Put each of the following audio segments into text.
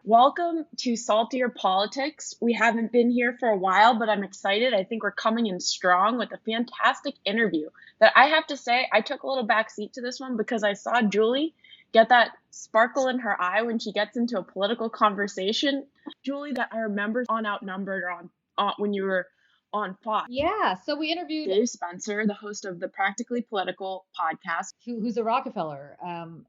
Welcome to Saltier Politics. We haven't been here for a while, but I'm excited. I think we're coming in strong with a fantastic interview that I have to say, I took a little backseat to this one because I saw Julie get that sparkle in her eye when she gets into a political conversation. Julie, that I remember on Outnumbered or on when you were on Fox. Yeah, so we interviewed Dave Spencer, the host of the Practically Political podcast, who's a Rockefeller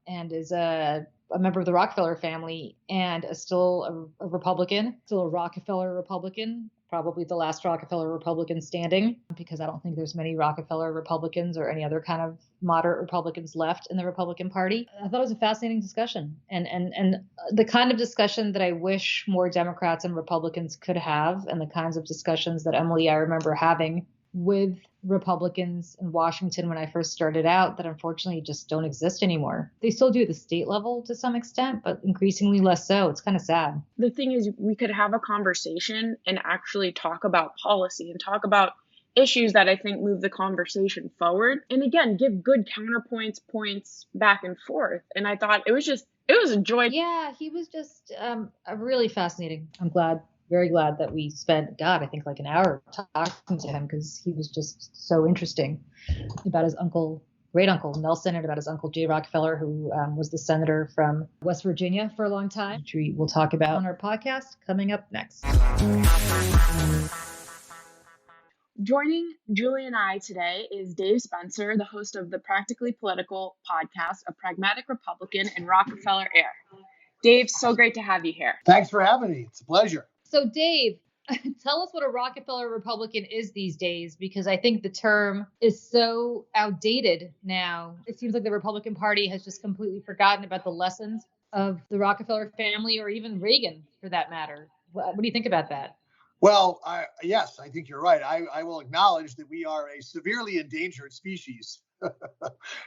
and is a member of the Rockefeller family and still a Republican, still a Rockefeller Republican, probably the last Rockefeller Republican standing, because I don't think there's many Rockefeller Republicans or any other kind of moderate Republicans left in the Republican Party. I thought it was a fascinating discussion and the kind of discussion that I wish more Democrats and Republicans could have, and the kinds of discussions that Emily, I remember having with Republicans in Washington when I first started out that unfortunately just don't exist anymore. They still do at the state level to some extent, but increasingly less so. It's kind of sad. The thing is, we could have a conversation and actually talk about policy and talk about issues that I think move the conversation forward. And again, give good counterpoints, points back and forth. And I thought it was a joy. Yeah, he was just really fascinating. I'm very glad that we spent, I think like an hour talking to him because he was just so interesting about his great uncle Nelson, and about his uncle Jay Rockefeller, who was the senator from West Virginia for a long time, which we will talk about on our podcast coming up next. Joining Julie and I today is Dave Spencer, the host of the Practically Political podcast, a pragmatic Republican and Rockefeller heir. Dave, so great to have you here. Thanks for having me. It's a pleasure. So Dave, tell us what a Rockefeller Republican is these days, because I think the term is so outdated now. It seems like the Republican Party has just completely forgotten about the lessons of the Rockefeller family, or even Reagan for that matter. What do you think about that? Well, yes, I think you're right. I will acknowledge that we are a severely endangered species,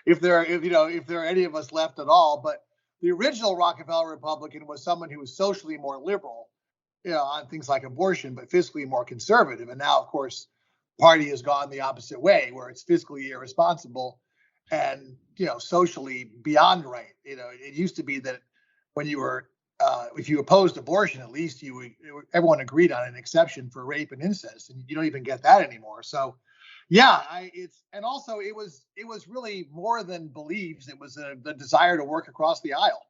if there are any of us left at all. But the original Rockefeller Republican was someone who was socially more liberal, on things like abortion, but fiscally more conservative. And now, of course, the party has gone the opposite way, where it's fiscally irresponsible and, socially beyond right. It used to be that when you were, if you opposed abortion, at least everyone agreed on an exception for rape and incest, and you don't even get that anymore. So, yeah, it was really more than beliefs. It was the desire to work across the aisle.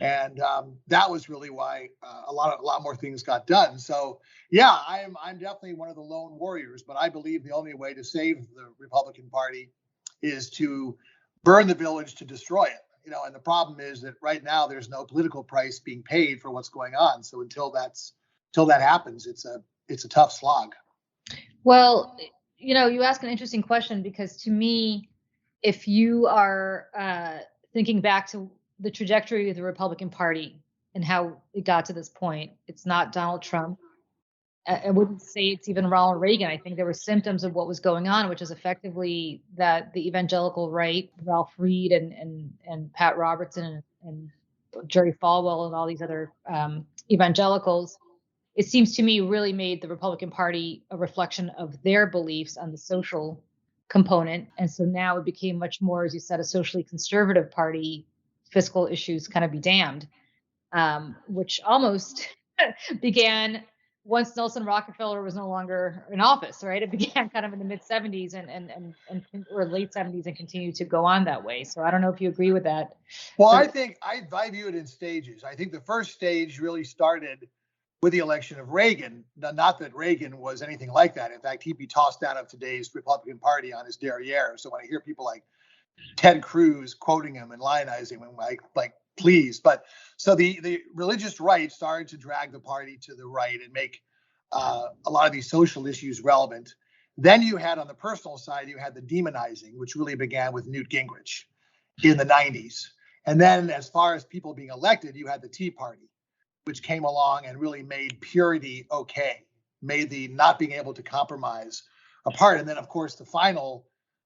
And that was really why a lot more things got done. So, yeah, I'm definitely one of the lone warriors, but I believe the only way to save the Republican Party is to burn the village to destroy it. And the problem is that right now there's no political price being paid for what's going on. So until that happens, it's a tough slog. Well, you ask an interesting question, because to me, if you are thinking back to the trajectory of the Republican Party and how it got to this point, it's not Donald Trump. I wouldn't say it's even Ronald Reagan. I think there were symptoms of what was going on, which is effectively that the evangelical right, Ralph Reed and Pat Robertson and Jerry Falwell and all these other evangelicals, it seems to me really made the Republican Party a reflection of their beliefs on the social component. And so now it became much more, as you said, a socially conservative party, fiscal issues kind of be damned, which almost began once Nelson Rockefeller was no longer in office, right? It began kind of in the mid 70s and or late 70s and continued to go on that way. So I don't know if you agree with that. Well, I think I view it in stages. I think the first stage really started with the election of Reagan. Not that Reagan was anything like that. In fact, he'd be tossed out of today's Republican Party on his derriere. So when I hear people like Ted Cruz quoting him and lionizing him, like please. But so the religious right started to drag the party to the right and make a lot of these social issues relevant. Then you had, on the personal side, you had the demonizing, which really began with Newt Gingrich in the 90s. And then as far as people being elected, you had the Tea Party, which came along and really made purity okay, made the not being able to compromise a part. And then, of course, the final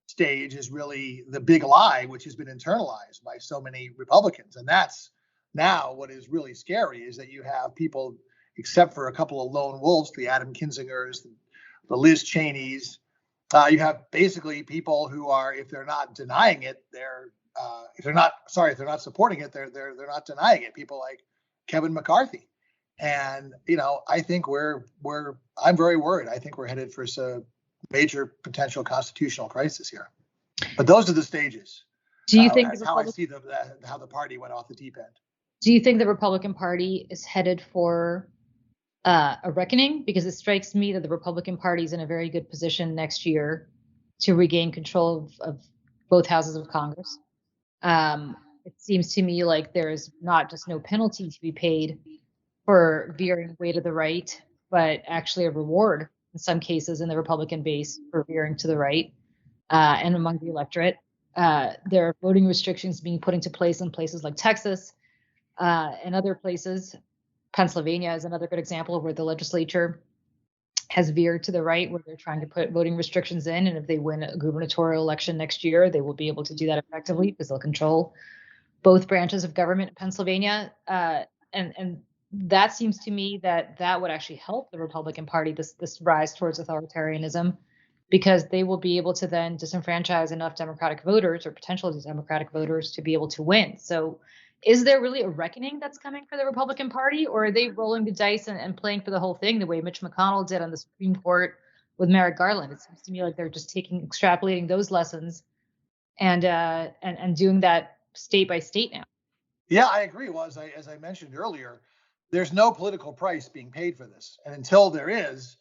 stage is really the big lie, which has been internalized by so many Republicans. And that's now what is really scary, is that you have people, except for a couple of lone wolves, the Adam Kinzingers, the Liz Cheneys, you have basically people who are, if they're not denying it, if they're not supporting it, they're not denying it. People like Kevin McCarthy, And, I think I'm very worried. I think we're headed for some major potential constitutional crisis here. But those are the stages. Do you think how I see how the party went off the deep end? Do you think the Republican Party is headed for a reckoning? Because it strikes me that the Republican Party is in a very good position next year to regain control of both houses of Congress. It seems to me like there is not just no penalty to be paid for veering way to the right, but actually a reward in some cases in the Republican base for veering to the right and among the electorate. There are voting restrictions being put into place in places like Texas and other places. Pennsylvania is another good example of where the legislature has veered to the right, where they're trying to put voting restrictions in. And if they win a gubernatorial election next year, they will be able to do that effectively because they'll control both branches of government in Pennsylvania. And that seems to me that would actually help the Republican Party, this rise towards authoritarianism, because they will be able to then disenfranchise enough Democratic voters or potential Democratic voters to be able to win. So is there really a reckoning that's coming for the Republican Party, or are they rolling the dice and playing for the whole thing the way Mitch McConnell did on the Supreme Court with Merrick Garland? It seems to me like they're just extrapolating those lessons and doing that state by state now. Yeah, I agree. Well, as I mentioned earlier, there's no political price being paid for this, and until there is,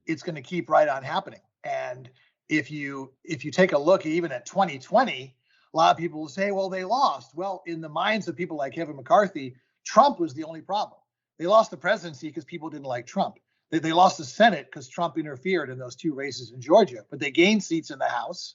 it's going to keep right on happening. And if you take a look even at 2020. A lot of people will say, well, they lost. Well, in the minds of people like Kevin McCarthy, Trump was the only problem. They lost the presidency because people didn't like Trump. They lost the Senate because Trump interfered in those two races in Georgia. But they gained seats in the House.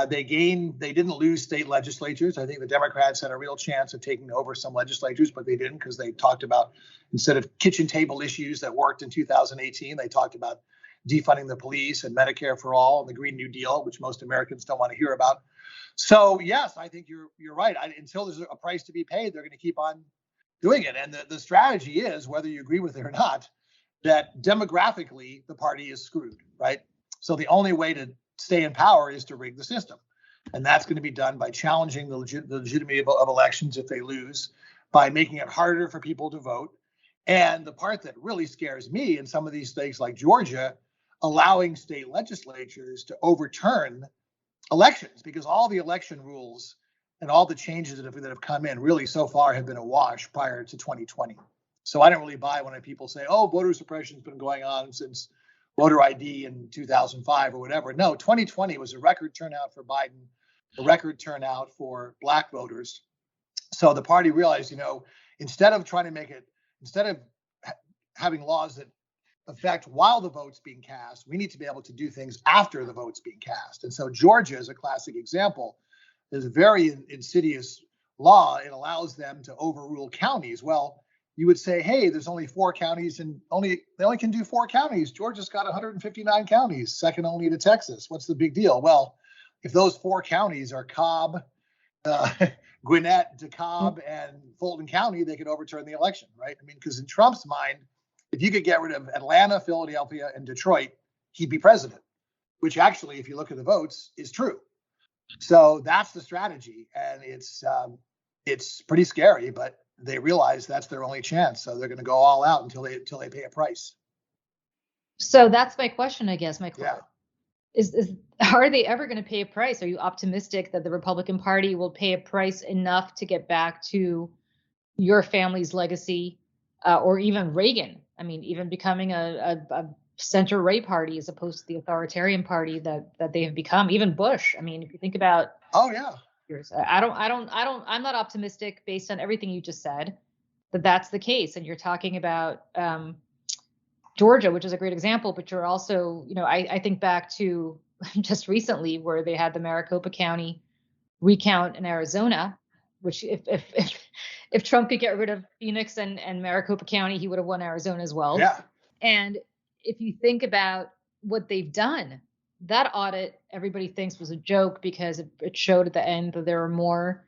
They didn't lose state legislatures. I think the Democrats had a real chance of taking over some legislatures, but they didn't because they talked about, instead of kitchen table issues that worked in 2018, they talked about defunding the police and Medicare for all and the Green New Deal, which most Americans don't want to hear about. So, yes, I think you're right. Until there's a price to be paid, they're going to keep on doing it. And the strategy is, whether you agree with it or not, that demographically the party is screwed, right? So the only way to stay in power is to rig the system. And that's going to be done by challenging the legitimacy of elections if they lose, by making it harder for people to vote. And the part that really scares me in some of these states like Georgia, allowing state legislatures to overturn elections, because all the election rules and all the changes that have come in really so far have been a wash prior to 2020. So I don't really buy when people say, oh, voter suppression has been going on since voter ID in 2005 or whatever. No, 2020 was a record turnout for Biden, a record turnout for Black voters. So the party realized, instead of having laws that affect while the vote's being cast, we need to be able to do things after the vote's being cast. And so Georgia is a classic example. There's a very insidious law. It allows them to overrule counties. Well, you would say, hey, there's only 4 counties and they only can do 4 counties. Georgia's got 159 counties, second only to Texas. What's the big deal? Well, if those 4 counties are Cobb, Gwinnett, DeKalb, and Fulton County, they could overturn the election, right? I mean, because in Trump's mind, if you could get rid of Atlanta, Philadelphia, and Detroit, he'd be president, which actually, if you look at the votes, is true. So that's the strategy. And it's pretty scary, but they realize that's their only chance. So they're going to go all out until they pay a price. So that's my question, I guess. Yeah. Are they ever going to pay a price? Are you optimistic that the Republican Party will pay a price enough to get back to your family's legacy, or even Reagan? I mean, even becoming a center-right party as opposed to the authoritarian party that they have become. Even Bush. I mean, if you think about. Oh yeah. I'm not optimistic based on everything you just said that that's the case. And you're talking about Georgia, which is a great example, but you're also, I think back to just recently where they had the Maricopa County recount in Arizona, which if Trump could get rid of Phoenix and Maricopa County, he would have won Arizona as well. Yeah. And if you think about what they've done, that audit, everybody thinks was a joke because it showed at the end that there were more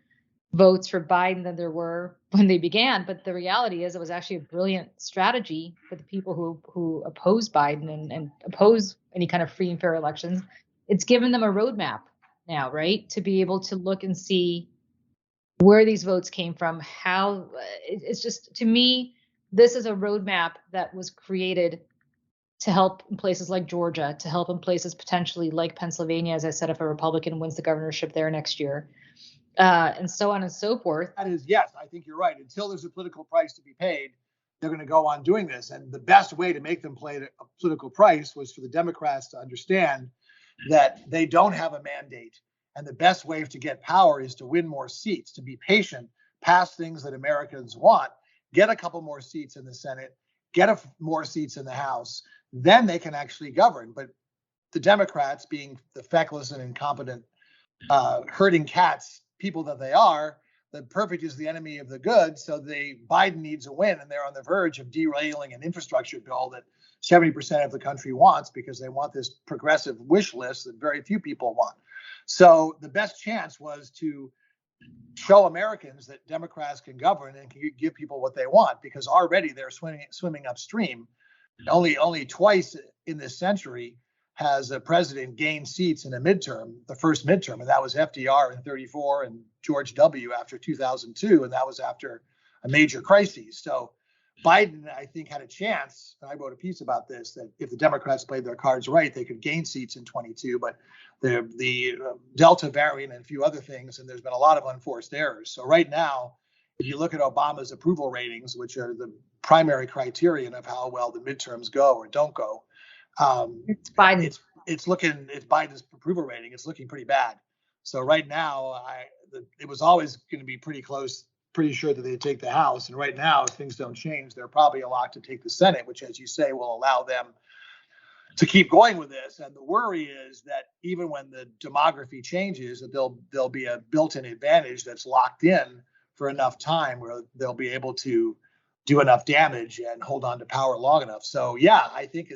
votes for Biden than there were when they began. But the reality is it was actually a brilliant strategy for the people who oppose Biden and oppose any kind of free and fair elections. It's given them a roadmap now, right, to be able to look and see where these votes came from, how it's just, to me, this is a roadmap that was created to help in places like Georgia, to help in places potentially like Pennsylvania, as I said, if a Republican wins the governorship there next year, and so on and so forth. That is, yes, I think you're right. Until there's a political price to be paid, they're going to go on doing this. And the best way to make them pay a political price was for the Democrats to understand that they don't have a mandate. And the best way to get power is to win more seats, to be patient, pass things that Americans want, get a couple more seats in the Senate, get more seats in the House. Then they can actually govern. But the Democrats, being the feckless and incompetent herding cats people that they are, the perfect is the enemy of the good. So Biden needs a win, and they're on the verge of derailing an infrastructure bill that 70% of the country wants, because they want this progressive wish list that very few people want. So the best chance was to show Americans that Democrats can govern and can give people what they want, because already they're swimming upstream. Only twice in this century has a president gained seats in a midterm, the first midterm, and that was FDR in 34 and George W. after 2002, and that was after a major crisis. So Biden, I think, had a chance, and I wrote a piece about this, that if the Democrats played their cards right, they could gain seats in 22, but the Delta variant and a few other things, and there's been a lot of unforced errors. So right now, if you look at Obama's approval ratings, which are the primary criterion of how well the midterms go or don't go, it's Biden. It's Biden's approval rating. It's looking pretty bad. So right now, it was always going to be pretty close, pretty sure that they'd take the House. And right now, if things don't change, they're probably a lock to take the Senate, which, as you say, will allow them to keep going with this. And the worry is that even when the demography changes, that there'll be a built-in advantage that's locked in for enough time where they'll be able to do enough damage and hold on to power long enough. So yeah, I think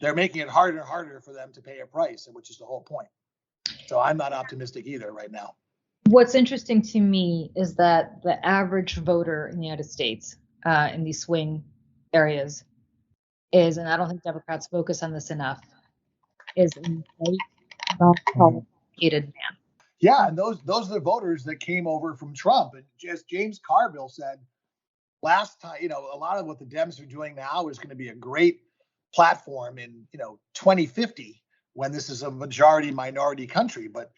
they're making it harder and harder for them to pay a price, which is the whole point. So I'm not optimistic either right now. What's interesting to me is that the average voter in the United States, in these swing areas, is, and I don't think Democrats focus on this enough, is a white, non-qualified man. Yeah, and those are the voters that came over from Trump. And as James Carville said last time, a lot of what the Dems are doing now is going to be a great platform in 2050, when this is a majority minority country. But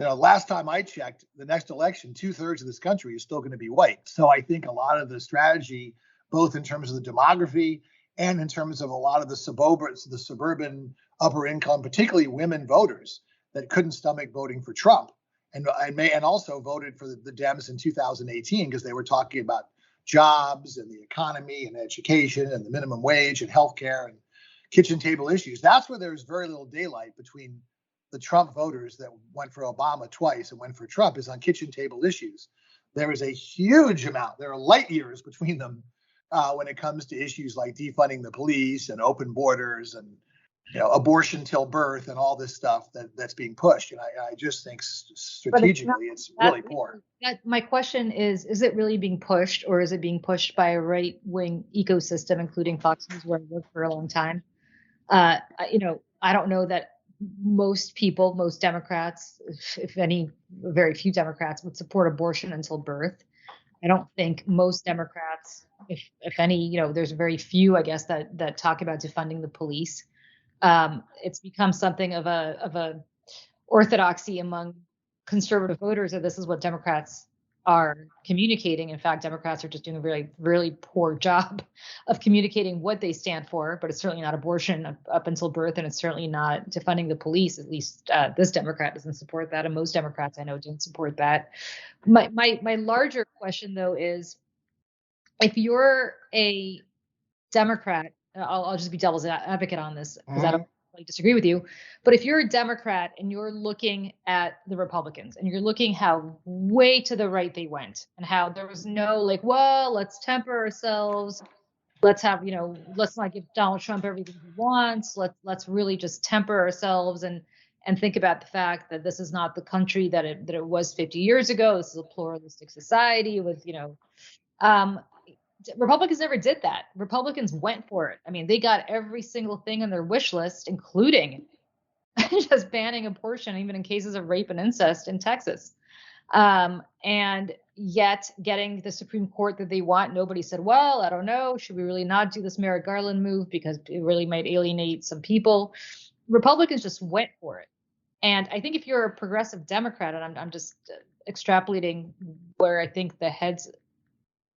last time I checked, the next election, 2/3 of this country is still going to be white. So I think a lot of the strategy, both in terms of the demography and in terms of a lot of the suburban upper income, particularly women voters that couldn't stomach voting for Trump, and also voted for the Dems in 2018 because they were talking about jobs and the economy and education and the minimum wage and healthcare and kitchen table issues. That's where there's very little daylight between the Trump voters that went for Obama twice and went for Trump, is on kitchen table issues. There is a huge amount. There are light years between them when it comes to issues like defunding the police and open borders and abortion till birth and all this stuff that's being pushed. And I just think strategically it's really poor. My question is it really being pushed, or is it being pushed by a right-wing ecosystem, including Fox News, where I worked for a long time? I don't know that most Democrats, if any, very few Democrats, would support abortion until birth. I don't think most Democrats, if any, there's very few, I guess, that talk about defunding the police. It's become something of a orthodoxy among conservative voters that this is what Democrats are communicating. In fact, Democrats are just doing a very, really poor job of communicating what they stand for, but it's certainly not abortion up until birth, and it's certainly not defunding the police. At least this Democrat doesn't support that, and most Democrats I know don't support that. My larger question, though, is if you're a Democrat, I'll just be devil's advocate on this because I don't really disagree with you. But if you're a Democrat and you're looking at the Republicans and you're looking how way to the right they went and how there was no let's temper ourselves. Let's have, let's not give Donald Trump everything he wants. Let's really just temper ourselves and think about the fact that this is not the country that it was 50 years ago. This is a pluralistic society with, Republicans never did that. Republicans went for it. I mean, they got every single thing on their wish list, including just banning abortion, even in cases of rape and incest in Texas. And, yet getting the Supreme Court that they want. Nobody said, well, I don't know, should we really not do this Merrick Garland move because it really might alienate some people? Republicans just went for it. And I think if you're a progressive Democrat, and I'm just extrapolating where I think the heads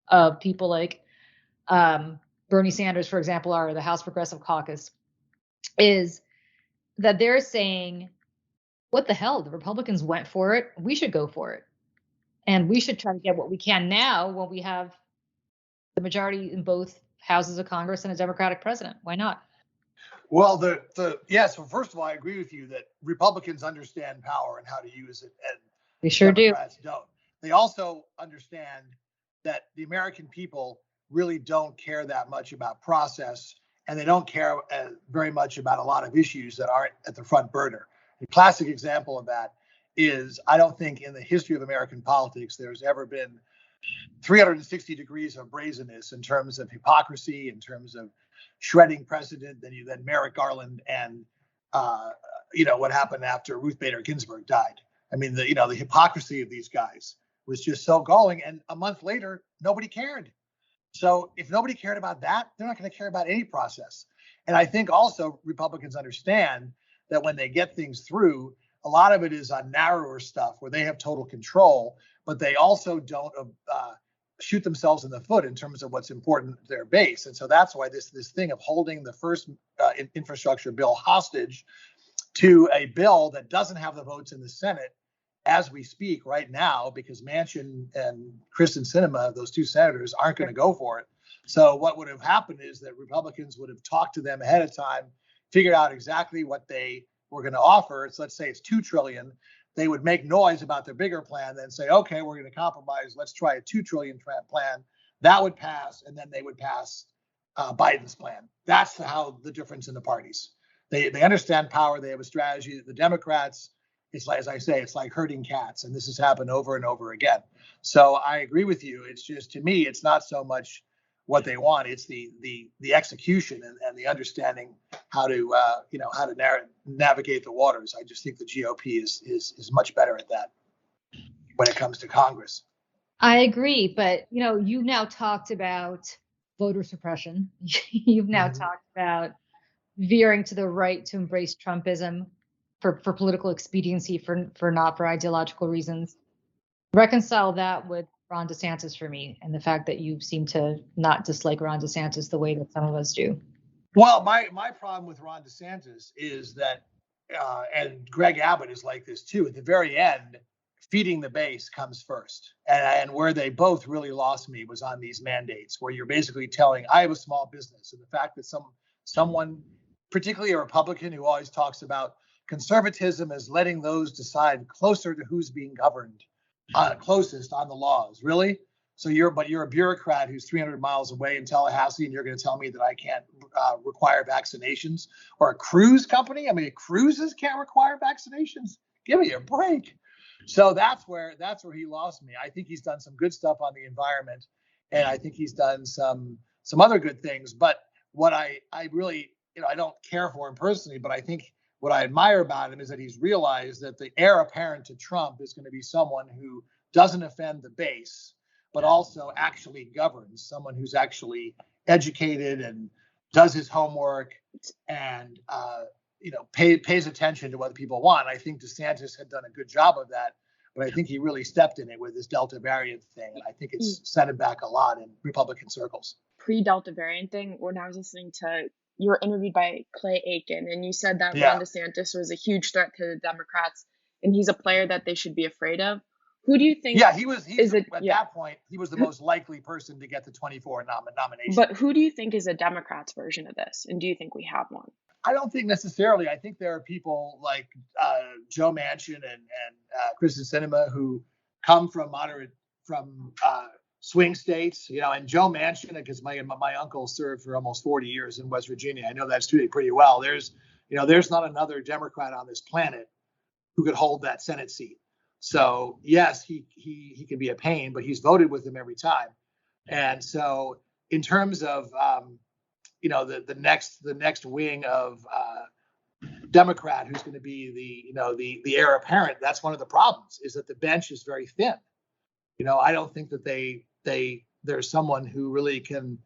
of people like Bernie Sanders, for example, are, the House Progressive Caucus, is that they're saying, what the hell? The Republicans went for it. We should go for it. And we should try to get what we can now when we have the majority in both houses of Congress and a Democratic president. Why not? Well, yes. Well, first of all, I agree with you that Republicans understand power and how to use it, and they sure Democrats don't. They also understand that the American people really don't care that much about process, and they don't care very much about a lot of issues that aren't at the front burner. A classic example of that is, I don't think in the history of American politics there's ever been 360 degrees of brazenness in terms of hypocrisy, in terms of shredding precedent than Merrick Garland and what happened after Ruth Bader Ginsburg died. I mean, the hypocrisy of these guys was just so galling. And a month later, nobody cared. So if nobody cared about that, they're not going to care about any process. And I think also Republicans understand that when they get things through, a lot of it is on narrower stuff where they have total control, but they also don't shoot themselves in the foot in terms of what's important to their base. And so that's why this thing of holding the first infrastructure bill hostage to a bill that doesn't have the votes in the Senate as we speak right now, because Manchin and Kristen Sinema, those two senators, aren't going to go for it. So what would have happened is that Republicans would have talked to them ahead of time, figured out exactly what they were going to offer. So let's say it's $2 trillion. They would make noise about their bigger plan, then say, okay, we're going to compromise. Let's try a $2 trillion plan. That would pass, and then they would pass Biden's plan. That's how the difference in the parties. They understand power. They have a strategy. The Democrats, it's like, as I say, it's like herding cats, and this has happened over and over again. So I agree with you. It's just, to me, it's not so much what they want. It's the execution and the understanding how to navigate the waters. I just think the GOP is much better at that when it comes to Congress. I agree, but you've now talked about voter suppression. You've now talked about veering to the right to embrace Trumpism for political expediency, for not for ideological reasons. Reconcile that with Ron DeSantis for me, and the fact that you seem to not dislike Ron DeSantis the way that some of us do. Well, my problem with Ron DeSantis is that, and Greg Abbott is like this too, at the very end, feeding the base comes first. And where they both really lost me was on these mandates, where you're basically telling, I have a small business. And the fact that someone, particularly a Republican who always talks about conservatism as letting those decide closer to who's being governed, closest on the laws. Really? So you're a bureaucrat who's 300 miles away in Tallahassee, and you're going to tell me that I can't require vaccinations? Or a cruise company? I mean, cruises can't require vaccinations? Give me a break. So that's where he lost me. I think he's done some good stuff on the environment, and I think he's done some other good things. But what I really, I don't care for him personally, but I think what I admire about him is that he's realized that the heir apparent to Trump is going to be someone who doesn't offend the base, but also actually governs, someone who's actually educated and does his homework and pays attention to what people want. I think DeSantis had done a good job of that, but I think he really stepped in it with this Delta variant thing, and I think it's set him back a lot in Republican circles. Pre-Delta variant thing, when I was listening to, you were interviewed by Clay Aiken, and you said that Ron DeSantis was a huge threat to the Democrats, and he's a player that they should be afraid of. Who do you think? Yeah, that point, he was the most likely person to get the 24 nomination. But who do you think is a Democrats' version of this? And do you think we have one? I don't think necessarily. I think there are people like Joe Manchin and Kristen Sinema who come from swing states, and Joe Manchin, because my uncle served for almost 40 years in West Virginia. I know that state pretty well. There's not another Democrat on this planet who could hold that Senate seat. So yes, he can be a pain, but he's voted with him every time. And so in terms of the next wing of Democrat who's going to be the heir apparent, that's one of the problems, is that the bench is very thin. I don't think that there's someone who really can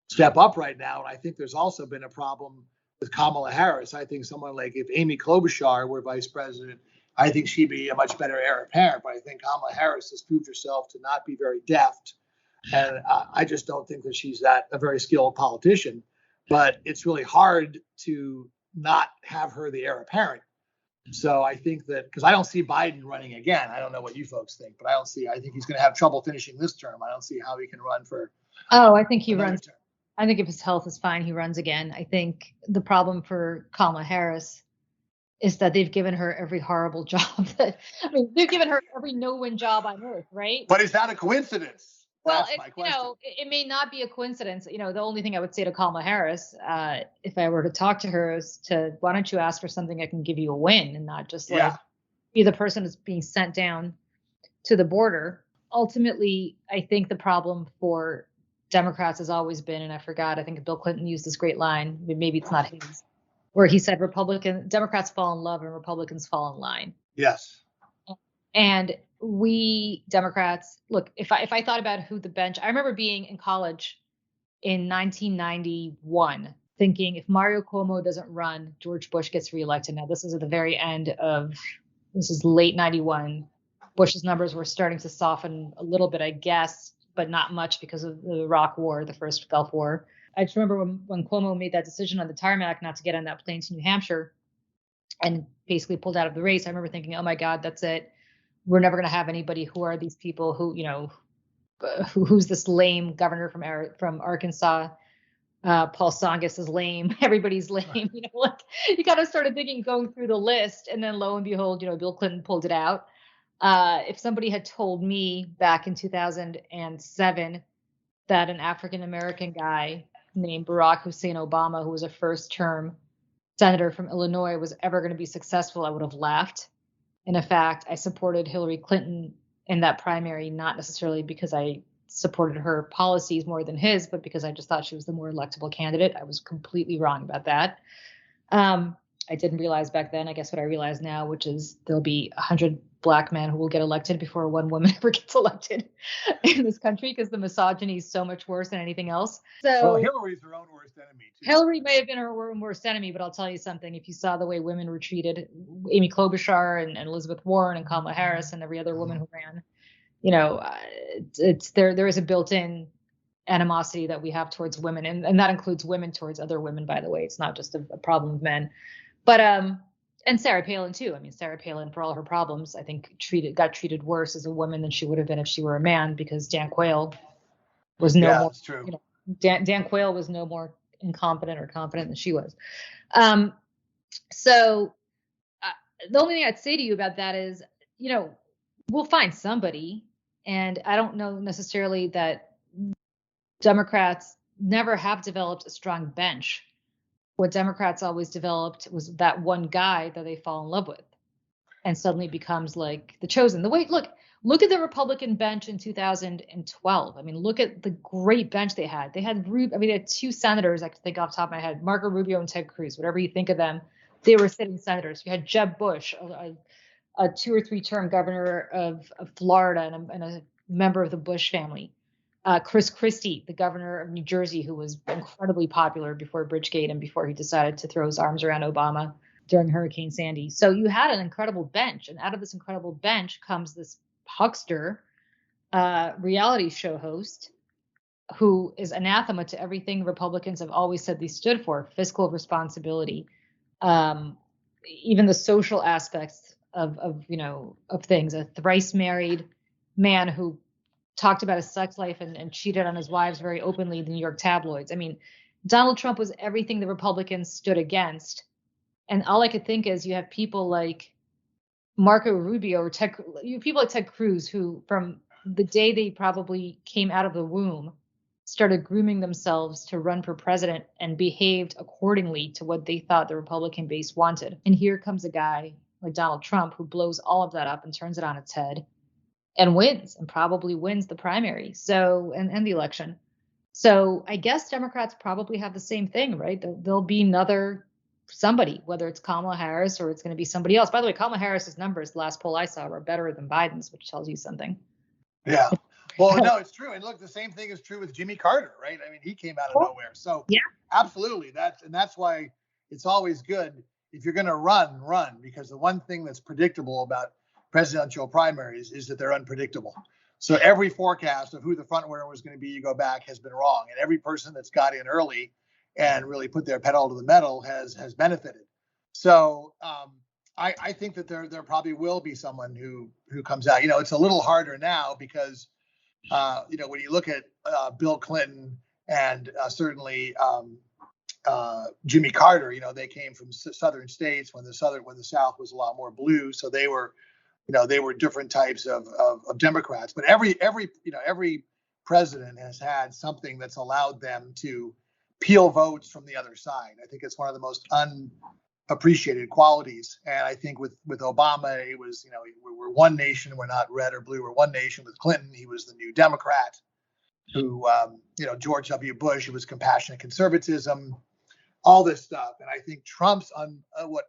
step up right now. And I think there's also been a problem with Kamala Harris. I think someone like if Amy Klobuchar were vice president, I think she'd be a much better heir apparent. But I think Kamala Harris has proved herself to not be very deft. And I just don't think that she's a very skilled politician. But it's really hard to not have her the heir apparent. So I think that because I don't see Biden running again. I don't know what you folks think, but I think he's going to have trouble finishing this term. I don't see how he can run for. Oh, I think he runs. Term. I think if his health is fine, he runs again. I think the problem for Kamala Harris is that they've given her every horrible job. They've given her every no-win job on earth, right? But is that a coincidence? Well, it may not be a coincidence. The only thing I would say to Kamala Harris, if I were to talk to her, is why don't you ask for something that can give you a win and not just be the person that's being sent down to the border. Ultimately, I think the problem for Democrats has always been, and I think Bill Clinton used this great line, maybe it's not his, where he said Democrats fall in love and Republicans fall in line. Yes. And we Democrats, look, if I thought about who the bench, I remember being in college in 1991 thinking if Mario Cuomo doesn't run, George Bush gets reelected. Now, this is at the very end this is late 91. Bush's numbers were starting to soften a little bit, I guess, but not much because of the Iraq War, the first Gulf War. I just remember when Cuomo made that decision on the tarmac not to get on that plane to New Hampshire and basically pulled out of the race. I remember thinking, oh my God, that's it. We're never going to have anybody. Who are these people who's this lame governor from Arkansas? Paul Tsongas is lame. Everybody's lame. You kind of started thinking, going through the list, and then lo and behold, Bill Clinton pulled it out. If somebody had told me back in 2007 that an African-American guy named Barack Hussein Obama, who was a first-term senator from Illinois, was ever going to be successful, I would have laughed. And in fact, I supported Hillary Clinton in that primary, not necessarily because I supported her policies more than his, but because I just thought she was the more electable candidate. I was completely wrong about that. I didn't realize back then, I guess what I realize now, which is there'll be 100 black men who will get elected before one woman ever gets elected in this country, because the misogyny is so much worse than anything else. So Hillary's her own worst enemy, too. Hillary may have been her worst enemy, but I'll tell you something. If you saw the way women were treated, Amy Klobuchar and Elizabeth Warren and Kamala Harris and every other woman who ran, there is a built-in animosity that we have towards women, and that includes women towards other women, by the way. It's not just a problem of men. But and Sarah Palin too. Sarah Palin, for all her problems, I think got treated worse as a woman than she would have been if she were a man, because Dan Quayle was no more. That's true. Dan Quayle was no more incompetent or competent than she was. So the only thing I'd say to you about that is, we'll find somebody, and I don't know necessarily that Democrats never have developed a strong bench. What Democrats always developed was that one guy that they fall in love with and suddenly becomes like the chosen. Look at the Republican bench in 2012. Look at the great bench they had. They had two senators I could think off the top of my head, Marco Rubio and Ted Cruz. Whatever you think of them, they were sitting senators. You had Jeb Bush, a 2 or 3 term governor of Florida and a member of the Bush family. Chris Christie, the governor of New Jersey, who was incredibly popular before Bridgegate and before he decided to throw his arms around Obama during Hurricane Sandy. So you had an incredible bench, and out of this incredible bench comes this huckster reality show host who is anathema to everything Republicans have always said they stood for: fiscal responsibility, even the social aspects of things. A thrice married man who talked about his sex life and cheated on his wives very openly in the New York tabloids. Donald Trump was everything the Republicans stood against. And all I could think is you have people like Marco Rubio or people like Ted Cruz, who from the day they probably came out of the womb started grooming themselves to run for president and behaved accordingly to what they thought the Republican base wanted. And here comes a guy like Donald Trump who blows all of that up and turns it on its head and wins, and probably wins the primary. So, and the election. So I guess Democrats probably have the same thing, right? There'll be another somebody, whether it's Kamala Harris or it's going to be somebody else. By the way, Kamala Harris's numbers, the last poll I saw, were better than Biden's, which tells you something. Yeah. Well, no, it's true. And look, the same thing is true with Jimmy Carter, right? I mean, he came out of nowhere. So Yeah. absolutely, that's why it's always good if you're going to run, because the one thing that's predictable about presidential primaries is that they're unpredictable. So every forecast of who the front runner was going to be, you go back, has been wrong, and every person that's got in early and really put their pedal to the metal has benefited. So I think that there probably will be someone who comes out. It's a little harder now because when you look at Bill Clinton and certainly Jimmy Carter, they came from southern states when the South was a lot more blue, so they were different types of Democrats. But every president has had something that's allowed them to peel votes from the other side. I think it's one of the most unappreciated qualities. And I think with Obama, it was, we're one nation, we're not red or blue, we're one nation. With Clinton, he was the new Democrat. Who, George W. Bush, it was compassionate conservatism, all this stuff. And I think Trump's what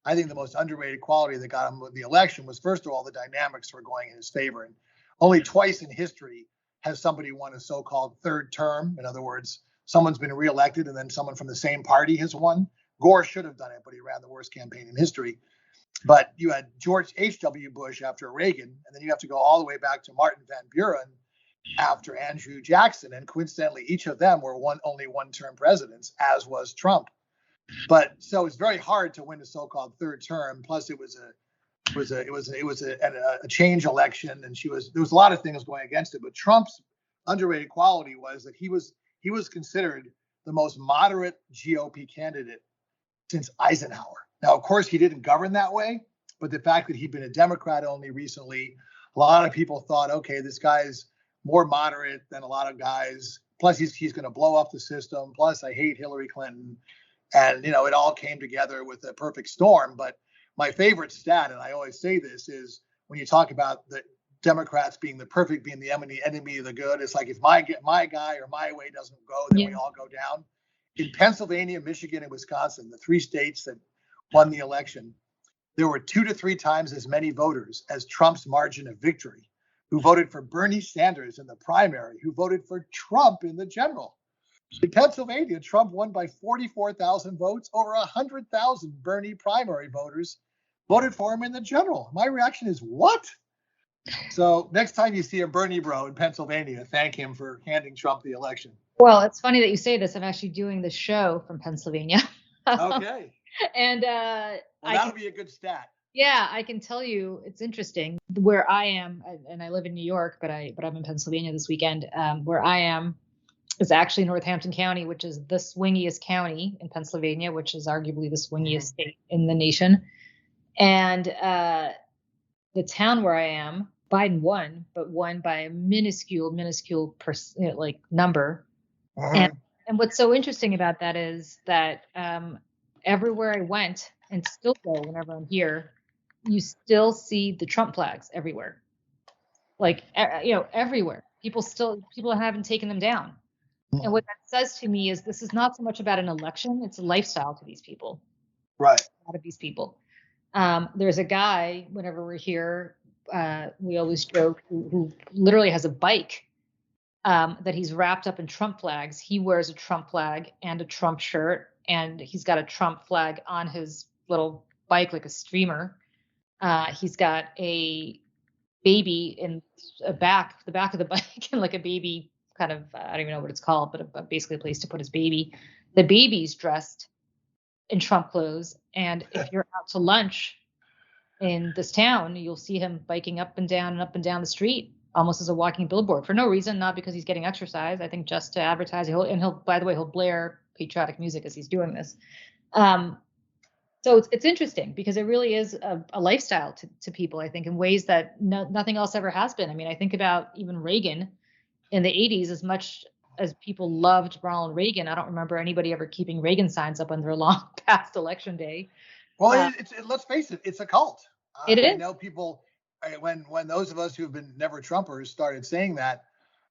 I think the most underrated quality that got him the election was, first of all, the dynamics were going in his favor. And only twice in history has somebody won a so-called third term. In other words, someone's been reelected and then someone from the same party has won. Gore should have done it, but he ran the worst campaign in history. But you had George H.W. Bush after Reagan, and then you have to go all the way back to Martin Van Buren after Andrew Jackson. And coincidentally, each of them were only one-term presidents, as was Trump. But so it's very hard to win a so-called third term. Plus, it was a change election, and there was a lot of things going against it. But Trump's underrated quality was that he was considered the most moderate GOP candidate since Eisenhower. Now, of course, he didn't govern that way, but the fact that he'd been a Democrat only recently, a lot of people thought, okay, this guy's more moderate than a lot of guys. Plus, he's going to blow up the system. Plus, I hate Hillary Clinton. And, it all came together with a perfect storm. But my favorite stat, and I always say this, is when you talk about the Democrats being the enemy of the good, it's like if my guy or my way doesn't go, then we all go down. In Pennsylvania, Michigan, and Wisconsin, the three states that won the election, there were 2 to 3 times as many voters as Trump's margin of victory, who voted for Bernie Sanders in the primary, who voted for Trump in the general. In Pennsylvania, Trump won by 44,000 votes. Over 100,000 Bernie primary voters voted for him in the general. My reaction is, what? So next time you see a Bernie bro in Pennsylvania, thank him for handing Trump the election. Well, it's funny that you say this. I'm actually doing the show from Pennsylvania. Okay. And that'll be a good stat. Yeah, I can tell you it's interesting where I am, and I live in New York, but I'm in Pennsylvania this weekend. Where I am is actually Northampton County, which is the swingiest county in Pennsylvania, which is arguably the swingiest state in the nation. And the town where I am, Biden won, but won by a minuscule number. And what's so interesting about that is that everywhere I went, and still go whenever I'm here, you still see the Trump flags everywhere. Like, everywhere. People haven't taken them down. And what that says to me is this is not so much about an election, it's a lifestyle to these people. Right. A lot of these people. There's a guy, whenever we're here, we always joke, who literally has a bike that he's wrapped up in Trump flags. He wears a Trump flag and a Trump shirt, and he's got a Trump flag on his little bike like a streamer. He's got a baby in the back of the bike, and like a baby kind of, I don't even know what it's called, but basically a place to put his baby. The baby's dressed in Trump clothes, and if you're out to lunch in this town, you'll see him biking up and down the street, almost as a walking billboard, for no reason, not because he's getting exercise. I think just to advertise. He'll blare patriotic music as he's doing this. So it's interesting because it really is a lifestyle to people, I think, in ways that nothing else ever has been. I mean, I think about even Reagan in the 80s. As much as people loved Ronald Reagan, I don't remember anybody ever keeping Reagan signs up on their lawn past election day. Well, let's face it, it's a cult. It is. I know people, when those of us who've been never Trumpers started saying that,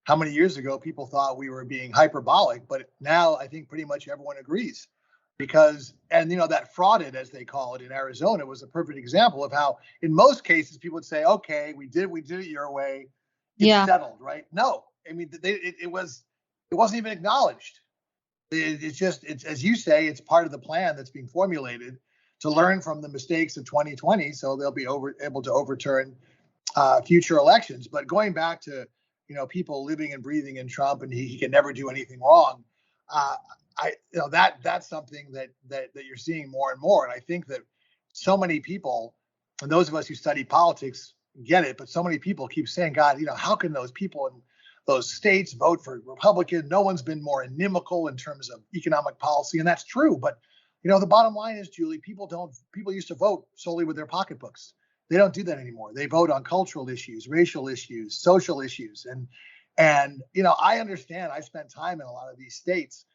how many years ago people thought we were being hyperbolic, but now I think pretty much everyone agrees. Because, and that frauded, as they call it in Arizona, was a perfect example of how, in most cases, people would say, okay, we did it your way. Yeah. settled, right? No, I mean, it wasn't even acknowledged. It's as you say, it's part of the plan that's being formulated to learn from the mistakes of 2020, so they'll be able to overturn future elections. But going back to people living and breathing in Trump, and he can never do anything wrong. That's something that you're seeing more and more. And I think that so many people, and those of us who study politics get it, but so many people keep saying, God, how can those people in those states vote for Republican? No one's been more inimical in terms of economic policy, and that's true. But the bottom line is, Julie, people used to vote solely with their pocketbooks. They don't do that anymore. They vote on cultural issues, racial issues, social issues, and I understand. I spent time in a lot of these states.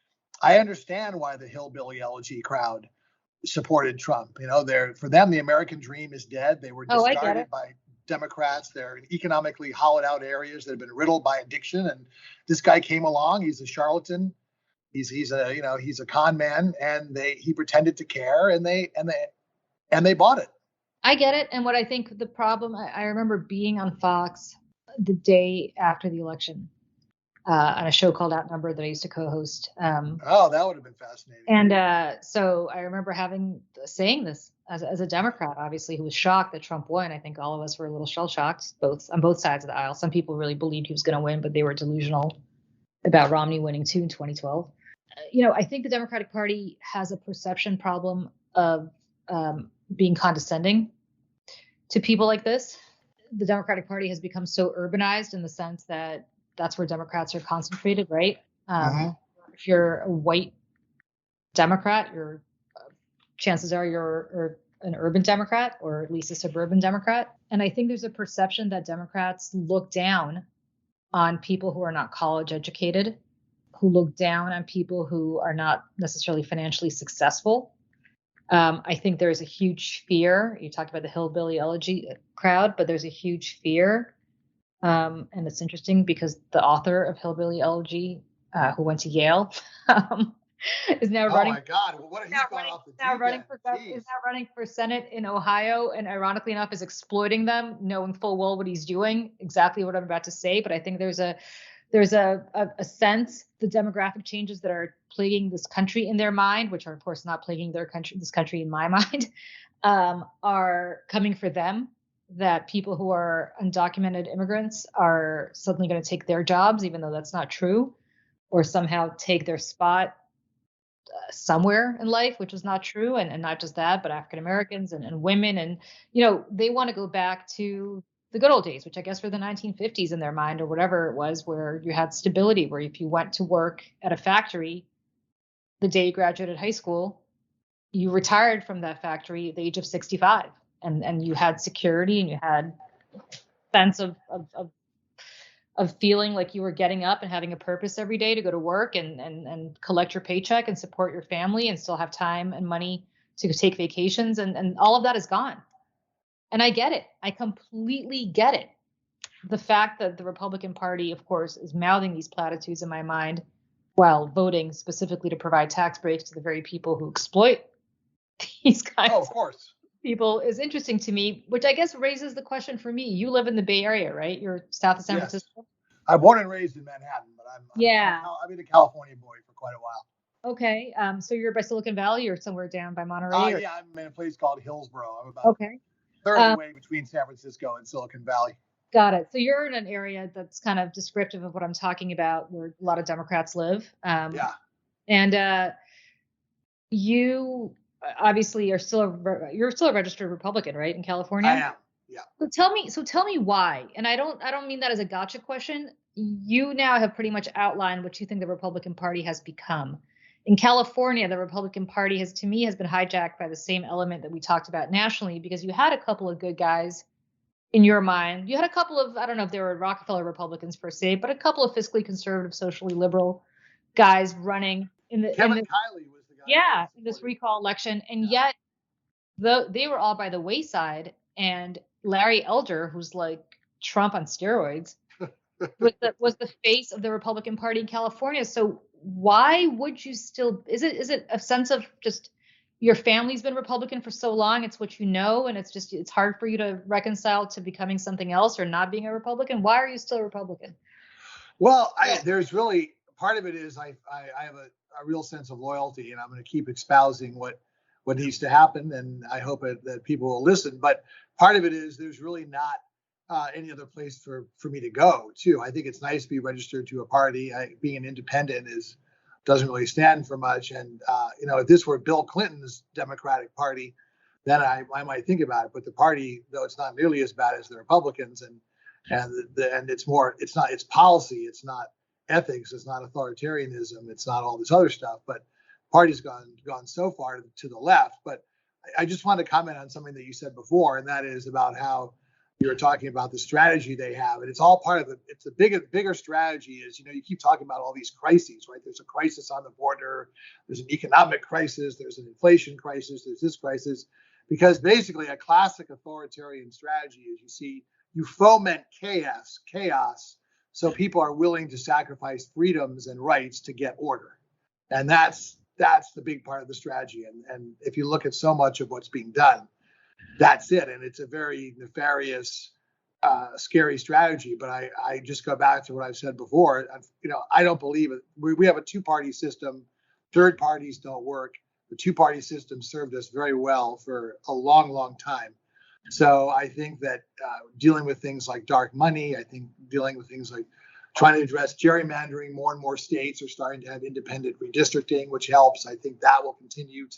I understand why the hillbilly elegy crowd supported Trump. For them, the American dream is dead. They were discarded by Democrats. They're in economically hollowed out areas that have been riddled by addiction. And this guy came along. He's a charlatan. He's a con man, and he pretended to care, and they bought it. I get it. And what I think the problem, I remember being on Fox the day after the election on a show called Outnumbered that I used to co-host. That would have been fascinating. And so I remember saying this as a Democrat, obviously, who was shocked that Trump won. I think all of us were a little shell-shocked, on both sides of the aisle. Some people really believed he was going to win, but they were delusional about Romney winning too in 2012. I think the Democratic Party has a perception problem of being condescending to people like this. The Democratic Party has become so urbanized in the sense that that's where Democrats are concentrated, right? If you're a white Democrat, chances are you're an urban Democrat, or at least a suburban Democrat. And I think there's a perception that Democrats look down on people who are not college educated, who look down on people who are not necessarily financially successful. I think there's a huge fear. You talked about the hillbilly elegy crowd, but there's a huge fear. And it's interesting because the author of Hillbilly Elegy, who went to Yale, is now running. Oh my God! Well, what he's gone off the is now running for Senate in Ohio, and ironically enough, is exploiting them, knowing full well what he's doing. Exactly what I'm about to say, but I think there's a sense the demographic changes that are plaguing this country in their mind, which are of course not plaguing this country in my mind, are coming for them. That people who are undocumented immigrants are suddenly going to take their jobs, even though that's not true, or somehow take their spot somewhere in life, which is not true. And not just that, but African Americans and women. And, they want to go back to the good old days, which I guess were the 1950s in their mind, or whatever it was, where you had stability, where if you went to work at a factory the day you graduated high school, you retired from that factory at the age of 65. And you had security, and you had sense of feeling like you were getting up and having a purpose every day to go to work and collect your paycheck and support your family and still have time and money to take vacations. And all of that is gone. And I get it. I completely get it. The fact that the Republican Party, of course, is mouthing these platitudes in my mind while voting specifically to provide tax breaks to the very people who exploit these kinds of course. People is interesting to me, which I guess raises the question for me. You live in the Bay Area, right? You're south of San Francisco. I'm born and raised in Manhattan, but I've been a California boy for quite a while. Okay. So you're by Silicon Valley or somewhere down by Monterey? Yeah, I'm in a place called Hillsborough. I'm about third of the way between San Francisco and Silicon Valley. Got it. So you're in an area that's kind of descriptive of what I'm talking about, where a lot of Democrats live. And you obviously you're still a registered Republican, right, in California? I am. Yeah. So tell me why. And I don't mean that as a gotcha question. You now have pretty much outlined what you think the Republican Party has become. In California, the Republican Party has been hijacked by the same element that we talked about nationally, because you had a couple of good guys in your mind. You had a couple of, I don't know if they were Rockefeller Republicans per se, but a couple of fiscally conservative, socially liberal guys running Kevin Kiley was the guy. Yeah, in this recall election. And yet they were all by the wayside. And Larry Elder, who's like Trump on steroids, was the face of the Republican Party in California. So why would you still, is it a sense of just, your family's been Republican for so long, it's what you know, and it's hard for you to reconcile to becoming something else or not being a Republican? Why are you still a Republican? Well, there's really part of it is I have a real sense of loyalty, and I'm going to keep espousing what needs to happen, and I hope that people will listen. But part of it is there's really not any other place for me to go too. I think it's nice to be registered to a party. Being an independent doesn't really stand for much. And if this were Bill Clinton's Democratic Party, then I might think about it. But the party, though it's not nearly as bad as the Republicans, and it's policy, it's not ethics, it's not authoritarianism, it's not all this other stuff. But party's gone so far to the left. But I just want to comment on something that you said before, and that is about how you were talking about the strategy they have, and it's all part of it's the bigger strategy is, you keep talking about all these crises, right? There's a crisis on the border, there's an economic crisis, there's an inflation crisis, there's this crisis, because basically a classic authoritarian strategy is you foment chaos, so people are willing to sacrifice freedoms and rights to get order, and that's the big part of the strategy. And if you look at so much of what's being done, that's it. And it's a very nefarious, scary strategy. But I just go back to what I've said before. I don't believe it. We have a two-party system. Third parties don't work. The two-party system served us very well for a long, long time. So I think that dealing with things like dark money, I think dealing with things like trying to address gerrymandering, more and more states are starting to have independent redistricting, which helps. I think that will continue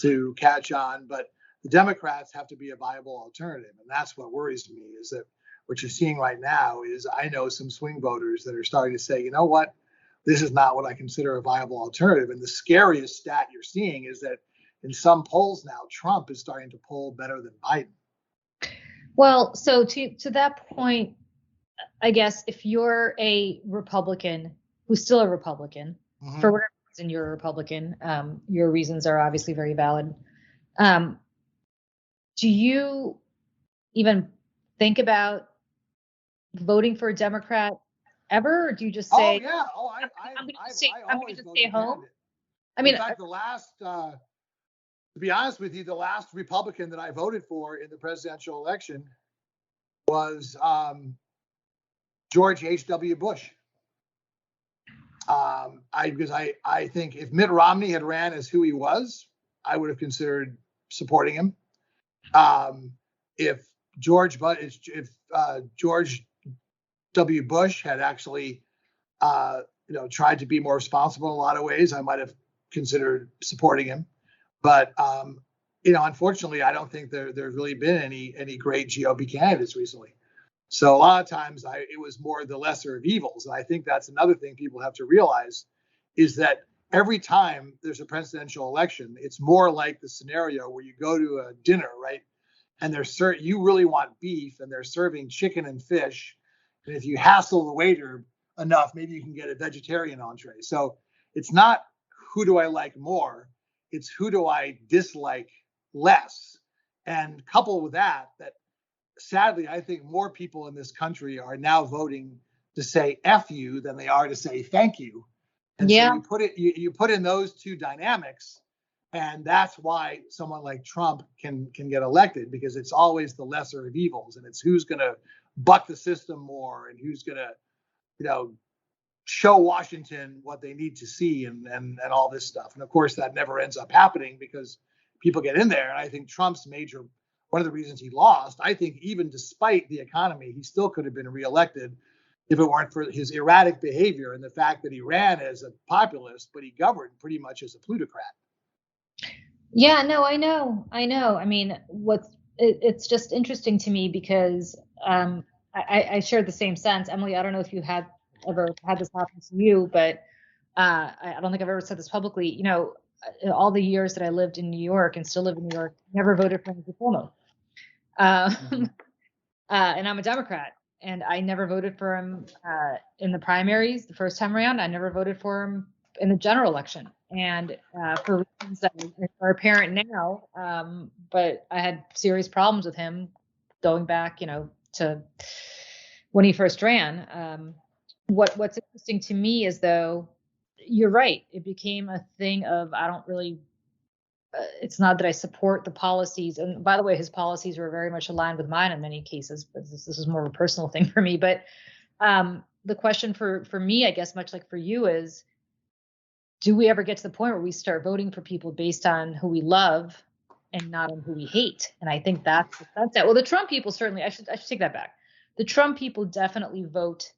to catch on. But the Democrats have to be a viable alternative. And that's what worries me, is that what you're seeing right now is I know some swing voters that are starting to say, you know what, this is not what I consider a viable alternative. And the scariest stat you're seeing is that in some polls now, Trump is starting to poll better than Biden. Well, so to that point, I guess if you're a Republican who's still a Republican, for whatever reason you're a Republican, your reasons are obviously very valid. Do you even think about voting for a Democrat ever, or do you just say, "Oh yeah, I'm going to stay home"? I mean, in fact, to be honest with you, the last Republican that I voted for in the presidential election was George H.W. Bush. Because I think if Mitt Romney had ran as who he was, I would have considered supporting him. If George W. Bush had actually, tried to be more responsible in a lot of ways, I might have considered supporting him. But unfortunately, I don't think there's really been any great GOP candidates recently. So a lot of times it was more the lesser of evils. And I think that's another thing people have to realize, is that every time there's a presidential election, it's more like the scenario where you go to a dinner, right? And you really want beef, and they're serving chicken and fish. And if you hassle the waiter enough, maybe you can get a vegetarian entree. So it's not who do I like more, it's who do I dislike less. And coupled with that sadly, I think more people in this country are now voting to say F you than they are to say thank you. And so you put in those two dynamics, and that's why someone like Trump can get elected, because it's always the lesser of evils, and it's who's going to buck the system more, and who's going to, show Washington what they need to see, and all this stuff. And of course, that never ends up happening because people get in there. And I think Trump's one of the reasons he lost, I think even despite the economy, he still could have been reelected if it weren't for his erratic behavior and the fact that he ran as a populist, but he governed pretty much as a plutocrat. Yeah, no, I know. I mean, it's just interesting to me because I share the same sense. Emily, I don't know if you ever had this happen to you, but I don't think I've ever said this publicly. All the years that I lived in New York and still live in New York, never voted for Mr. Cuomo. And I'm a Democrat, and I never voted for him in the primaries the first time around. I never voted for him in the general election, and for reasons that are apparent now. But I had serious problems with him going back, to when he first ran. What's interesting to me is, though, you're right. It became a thing of I don't really it's not that I support the policies. And by the way, his policies were very much aligned with mine in many cases, but this is more of a personal thing for me. But the question for me, I guess, much like for you, is, do we ever get to the point where we start voting for people based on who we love and not on who we hate? And I think that's that. Well, the Trump people certainly, I should take that back. The Trump people definitely vote.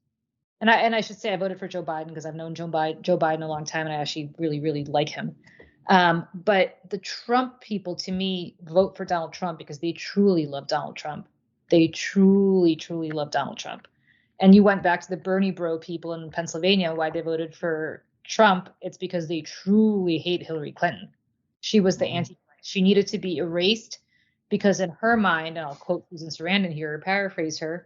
And I should say I voted for Joe Biden because I've known Joe Biden a long time, and I actually really, really like him. But the Trump people, to me, vote for Donald Trump because they truly love Donald Trump. They truly, truly love Donald Trump. And you went back to the Bernie bro people in Pennsylvania, why they voted for Trump. It's because they truly hate Hillary Clinton. She was the Antichrist. She needed to be erased because in her mind, and I'll quote Susan Sarandon here or paraphrase her,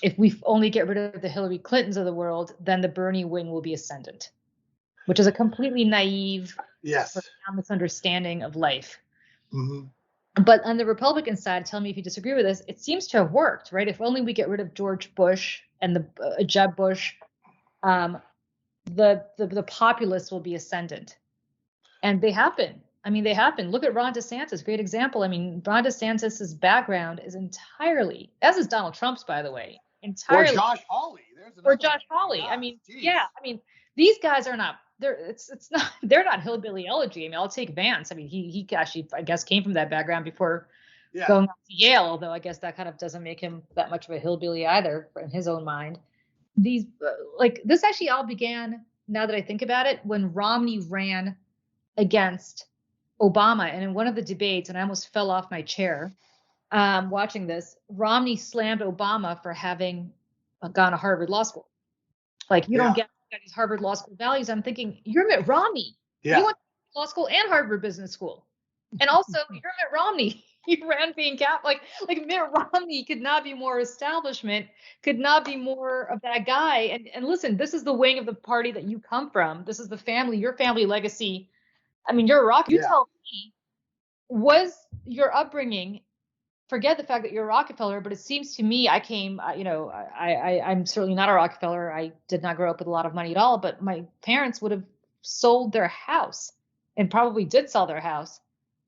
if we only get rid of the Hillary Clintons of the world, then the Bernie wing will be ascendant, which is a completely naive misunderstanding of life. But on the Republican side, tell me if you disagree with this, it seems to have worked, right? If only we get rid of George Bush and the Jeb Bush, the populists will be ascendant. And they have been. I mean, they have been. Look at Ron DeSantis, great example. I mean, Ron DeSantis's background is entirely, as is Donald Trump's, by the way, entirely. Or Josh Hawley. I mean, yeah. I mean, these guys are not. They're not hillbilly elegy. I mean, I'll take Vance. I mean, he actually, I guess, came from that background before going on to Yale, although I guess that kind of doesn't make him that much of a hillbilly either in his own mind. These this actually all began, now that I think about it, when Romney ran against Obama. And in one of the debates, and I almost fell off my chair watching this, Romney slammed Obama for having gone to Harvard Law School. Like, you don't get these Harvard Law School values. I'm thinking, you're Mitt Romney. You went to law school and Harvard Business School. And also, you're Mitt Romney. You ran being like Mitt Romney could not be more establishment, could not be more of that guy. And listen, this is the wing of the party that you come from. This is the family, your family legacy. I mean, you're a Rock. You tell me, was your upbringing, forget the fact that you're a Rockefeller, but it seems to me I'm certainly not a Rockefeller. I did not grow up with a lot of money at all, but my parents would have sold their house and probably did sell their house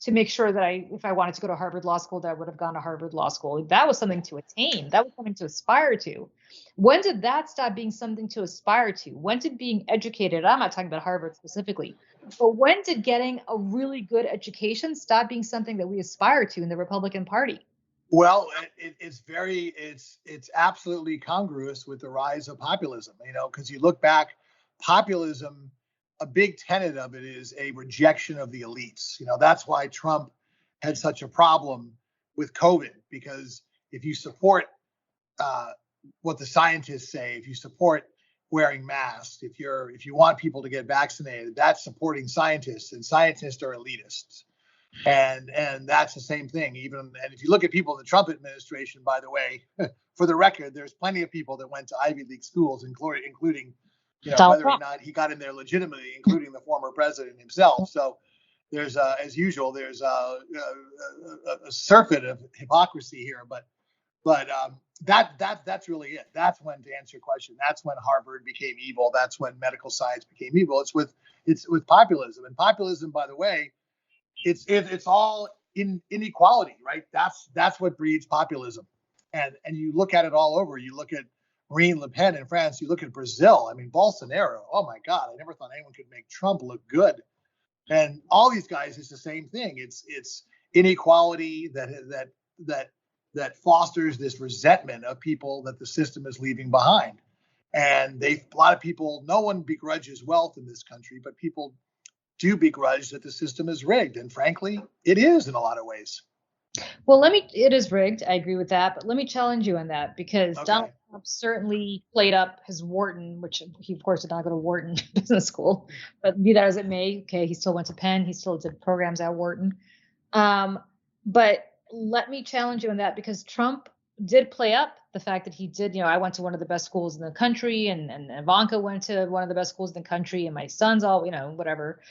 to make sure that if I wanted to go to Harvard Law School, that I would have gone to Harvard Law School. That was something to attain. That was something to aspire to. When did that stop being something to aspire to? When did being educated, I'm not talking about Harvard specifically, but when did getting a really good education stop being something that we aspire to in the Republican Party? Well, it's absolutely congruous with the rise of populism, because you look back, populism, a big tenet of it is a rejection of the elites. That's why Trump had such a problem with COVID, because if you support what the scientists say, if you support wearing masks, if you want people to get vaccinated, that's supporting scientists, and scientists are elitists. And that's the same thing. And if you look at people in the Trump administration, by the way, for the record, there's plenty of people that went to Ivy League schools, including whether or not he got in there legitimately, including the former president himself. So there's, as usual, there's a surfeit of hypocrisy here. But that's really it. That's when, to answer your question, that's when Harvard became evil. That's when medical science became evil. It's with populism. And populism, by the way, it's all inequality, right? That's what breeds populism. And you look at it all over. You look at Marine Le Pen in France. You look at Brazil. I mean, Bolsonaro. Oh my God! I never thought anyone could make Trump look good. And all these guys, it's the same thing. It's inequality that fosters this resentment of people that the system is leaving behind. And a lot of people. No one begrudges wealth in this country, but people do begrudge that the system is rigged. And frankly, it is in a lot of ways. Well, it is rigged. I agree with that. But let me challenge you on that, because Donald Trump certainly played up his Wharton, which he, of course, did not go to Wharton Business School. But be that as it may, okay, he still went to Penn. He still did programs at Wharton. But let me challenge you on that, because Trump did play up the fact that he did, I went to one of the best schools in the country, and Ivanka went to one of the best schools in the country, and my son's all, whatever.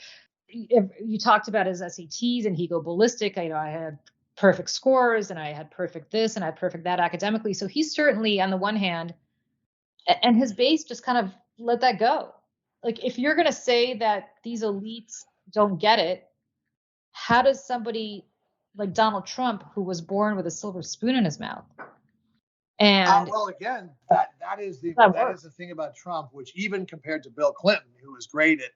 You talked about his SATs, and he go ballistic. I had perfect scores, and I had perfect this, and I had perfect that academically. So he's certainly, on the one hand, and his base just kind of let that go. Like, if you're going to say that these elites don't get it, how does somebody like Donald Trump, who was born with a silver spoon in his mouth, and well, again, that is the thing about Trump, which even compared to Bill Clinton, who was great at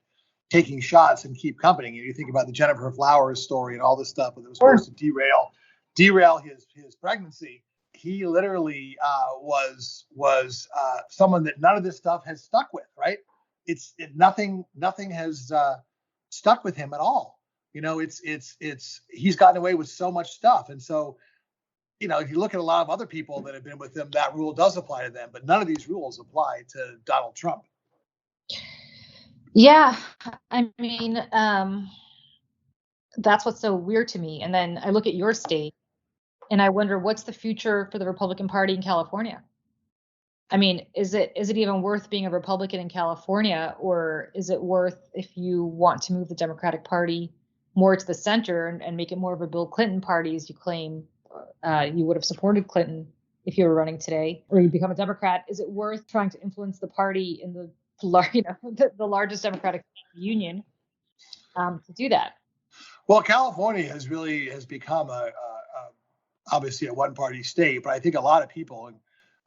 taking shots and keep company. You think about the Jennifer Flowers story and all this stuff that was supposed to derail his pregnancy. He literally was someone that none of this stuff has stuck with, right? Nothing has stuck with him at all. He's gotten away with so much stuff, and so if you look at a lot of other people that have been with him, that rule does apply to them, but none of these rules apply to Donald Trump. Yeah, I mean, that's what's so weird to me. And then I look at your state and I wonder what's the future for the Republican Party in California? I mean, is it even worth being a Republican in California, or is it worth, if you want to move the Democratic Party more to the center and make it more of a Bill Clinton party, as you claim you would have supported Clinton if you were running today, or you become a Democrat? Is it worth trying to influence the party in the largest Democratic union to do that? Well, California has become obviously a one-party state, but I think a lot of people, and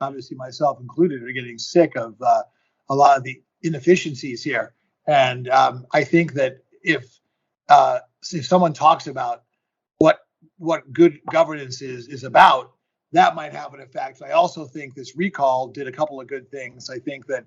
obviously myself included, are getting sick of a lot of the inefficiencies here. And I think that if someone talks about what good governance is about, that might have an effect. I also think this recall did a couple of good things. I think that,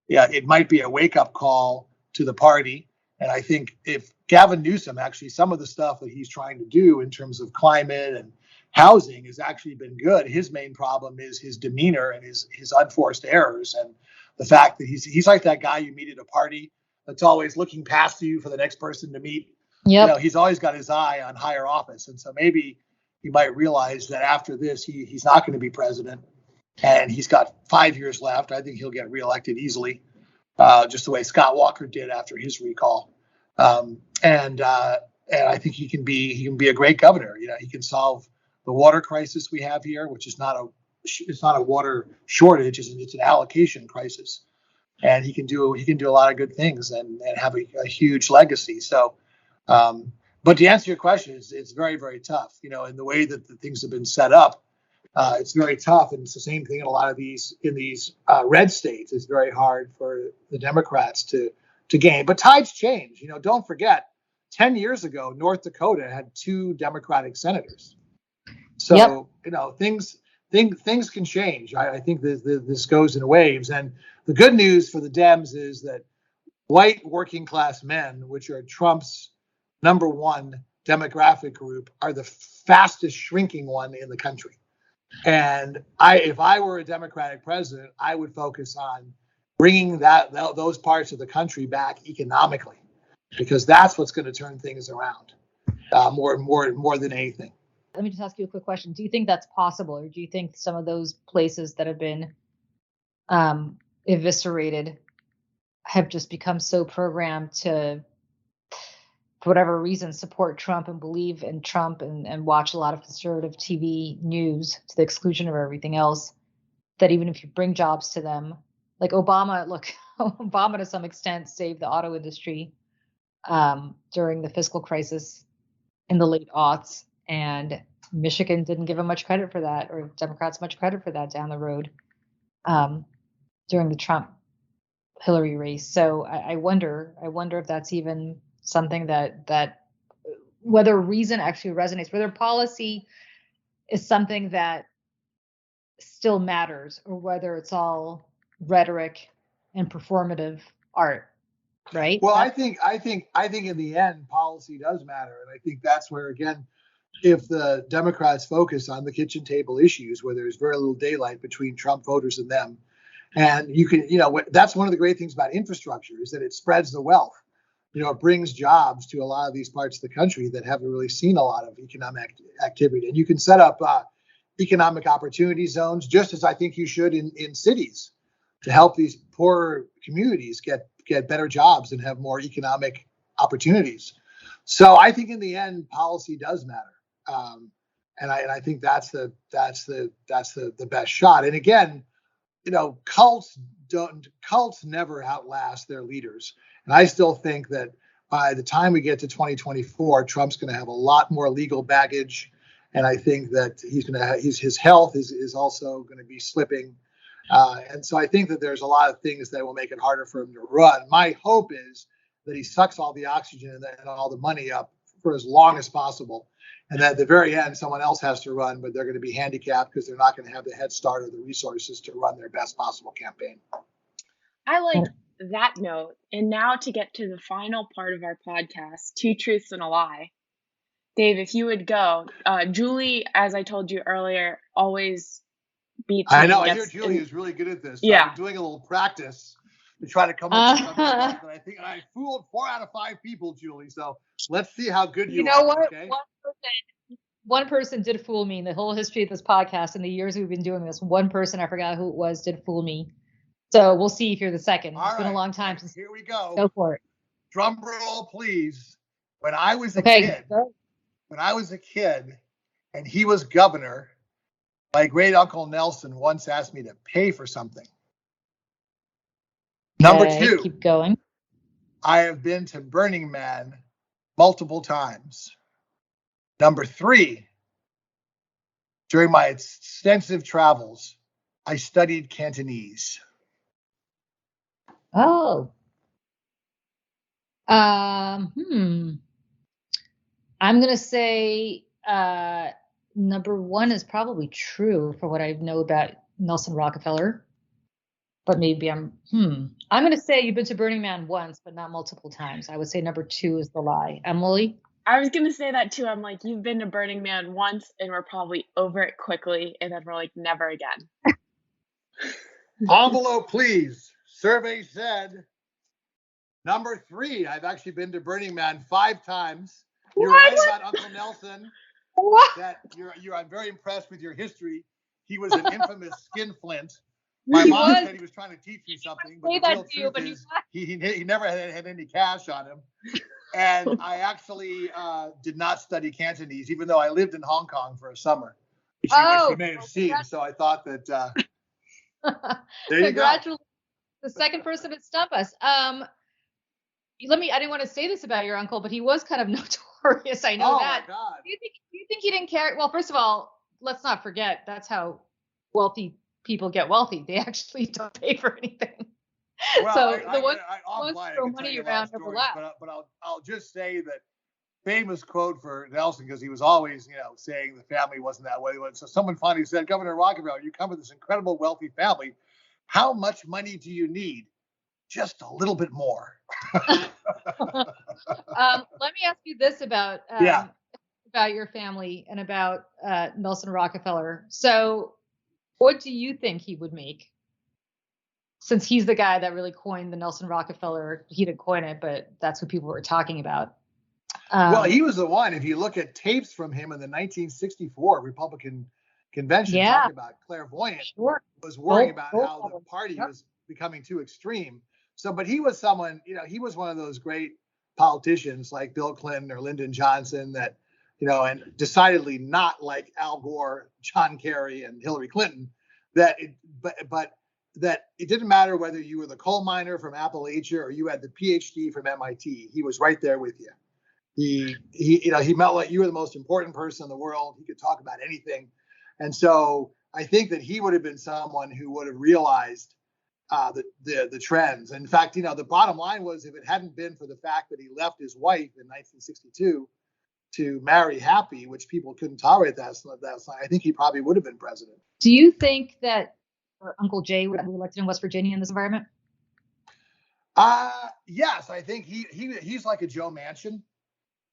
it might be a wake-up call to the party. And I think if Gavin Newsom, actually, some of the stuff that he's trying to do in terms of climate and housing has actually been good. His main problem is his demeanor and his unforced errors, and the fact that he's like that guy you meet at a party that's always looking past you for the next person to meet. Yep. He's always got his eye on higher office. And so maybe he might realize that after this, he's not going to be president, and he's got 5 years left. I think he'll get reelected easily, just the way Scott Walker did after his recall. And I think he can be a great governor. He can solve the water crisis we have here, which is not a water shortage, it's an allocation crisis. And he can do a lot of good things and have a huge legacy. So, but to answer your question, it's very, very tough. In the way that the things have been set up, it's very tough. And it's the same thing in a lot of these red states. It's very hard for the Democrats to gain. But tides change. Don't forget, 10 years ago, North Dakota had 2 Democratic senators. So, yep. Things can change. I think this goes in waves. And the good news for the Dems is that white working class men, which are Trump's number one demographic group, are the fastest shrinking one in the country. And if I were a Democratic president, I would focus on bringing those parts of the country back economically, because that's what's going to turn things around more than anything. Let me just ask you a quick question. Do you think that's possible, or do you think some of those places that have been eviscerated have just become so programmed to, for whatever reason, support Trump and believe in Trump and watch a lot of conservative TV news to the exclusion of everything else, that even if you bring jobs to them, like Obama to some extent saved the auto industry during the fiscal crisis in the late aughts, and Michigan didn't give him much credit for that, or Democrats much credit for that down the road during the Trump-Hillary race. So I wonder if that's even something that whether reason actually resonates, whether policy is something that still matters, or whether it's all rhetoric and performative art. Right. Well, I think in the end, policy does matter. And I think that's where, again, if the Democrats focus on the kitchen table issues where there's very little daylight between Trump voters and them, and that's one of the great things about infrastructure, is that it spreads the wealth. It brings jobs to a lot of these parts of the country that haven't really seen a lot of economic activity. And you can set up economic opportunity zones, just as I think you should in cities, to help these poorer communities get better jobs and have more economic opportunities. So I think in the end, policy does matter. And I think that's the best shot. And again, cults never outlast their leaders. And I still think that by the time we get to 2024, Trump's going to have a lot more legal baggage. And I think that he's going to have, his health is also going to be slipping. And so I think that there's a lot of things that will make it harder for him to run. My hope is that he sucks all the oxygen and all the money up for as long as possible. And then at the very end, someone else has to run, but they're going to be handicapped because they're not going to have the head start or the resources to run their best possible campaign. I like that note. And now to get to the final part of our podcast, Two Truths and a Lie. Dave, if you would go. Julie, as I told you earlier, always beats me. I know. I hear Julie is really good at this. So yeah. I've been doing a little practice to try to come up with something else, but I think I fooled 4 out of 5 people, Julie. So let's see how good you are. You know what? Okay? One person did fool me in the whole history of this podcast. In the years we've been doing this, one person, I forgot who it was, did fool me. So we'll see if you're the second. It's been a long time since. Here we go. Go for it. Drum roll, please. When I was a kid, and he was governor, my great uncle Nelson once asked me to pay for something. Number 2. Keep going. I have been to Burning Man multiple times. Number 3, during my extensive travels, I studied Cantonese. Oh. I'm going to say number 1 is probably true for what I know about Nelson Rockefeller. But maybe I'm going to say you've been to Burning Man once, but not multiple times. I would say number 2 is the lie. Emily? I was going to say that too. I'm like, you've been to Burning Man once and we're probably over it quickly. And then we're like, never again. Envelope, please. Survey said number 3. I've actually been to Burning Man 5 times. You're right about Uncle Nelson. What? That I'm very impressed with your history. He was an infamous skinflint. My mom said he was trying to teach me something, but the real truth is he never had any cash on him. And I actually did not study Cantonese, even though I lived in Hong Kong for a summer, which you may have seen. So I thought that there you go. Congratulations, the second person to stump us. I didn't want to say this about your uncle, but he was kind of notorious. I know that. My God. Do you think he didn't care? Well, first of all, let's not forget that's how wealthy people get wealthy. They actually don't pay for anything. Well, so the one throw money around never laugh. But I'll just say that famous quote for Nelson, because he was always, saying the family wasn't that way. So someone finally said, Governor Rockefeller, you come with this incredible wealthy family. How much money do you need? Just a little bit more. Let me ask you this about your family and about Nelson Rockefeller. So what do you think he would make? Since he's the guy that really coined the Nelson Rockefeller, he didn't coin it, but that's what people were talking about. Well, he was the one. If you look at tapes from him in the 1964 Republican convention, talking about clairvoyant, was worrying about how the party was becoming too extreme. So, but he was someone, he was one of those great politicians like Bill Clinton or Lyndon Johnson that, and decidedly not like Al Gore, John Kerry, and Hillary Clinton. That it didn't matter whether you were the coal miner from Appalachia or you had the PhD from MIT. He was right there with you. He felt like you were the most important person in the world. He could talk about anything. And so I think that he would have been someone who would have realized the trends. In fact, the bottom line was if it hadn't been for the fact that he left his wife in 1962 to marry Happy, which people couldn't tolerate that, I think he probably would have been president. Do you think that Uncle Jay would be elected in West Virginia in this environment? Yes, I think he's like a Joe Manchin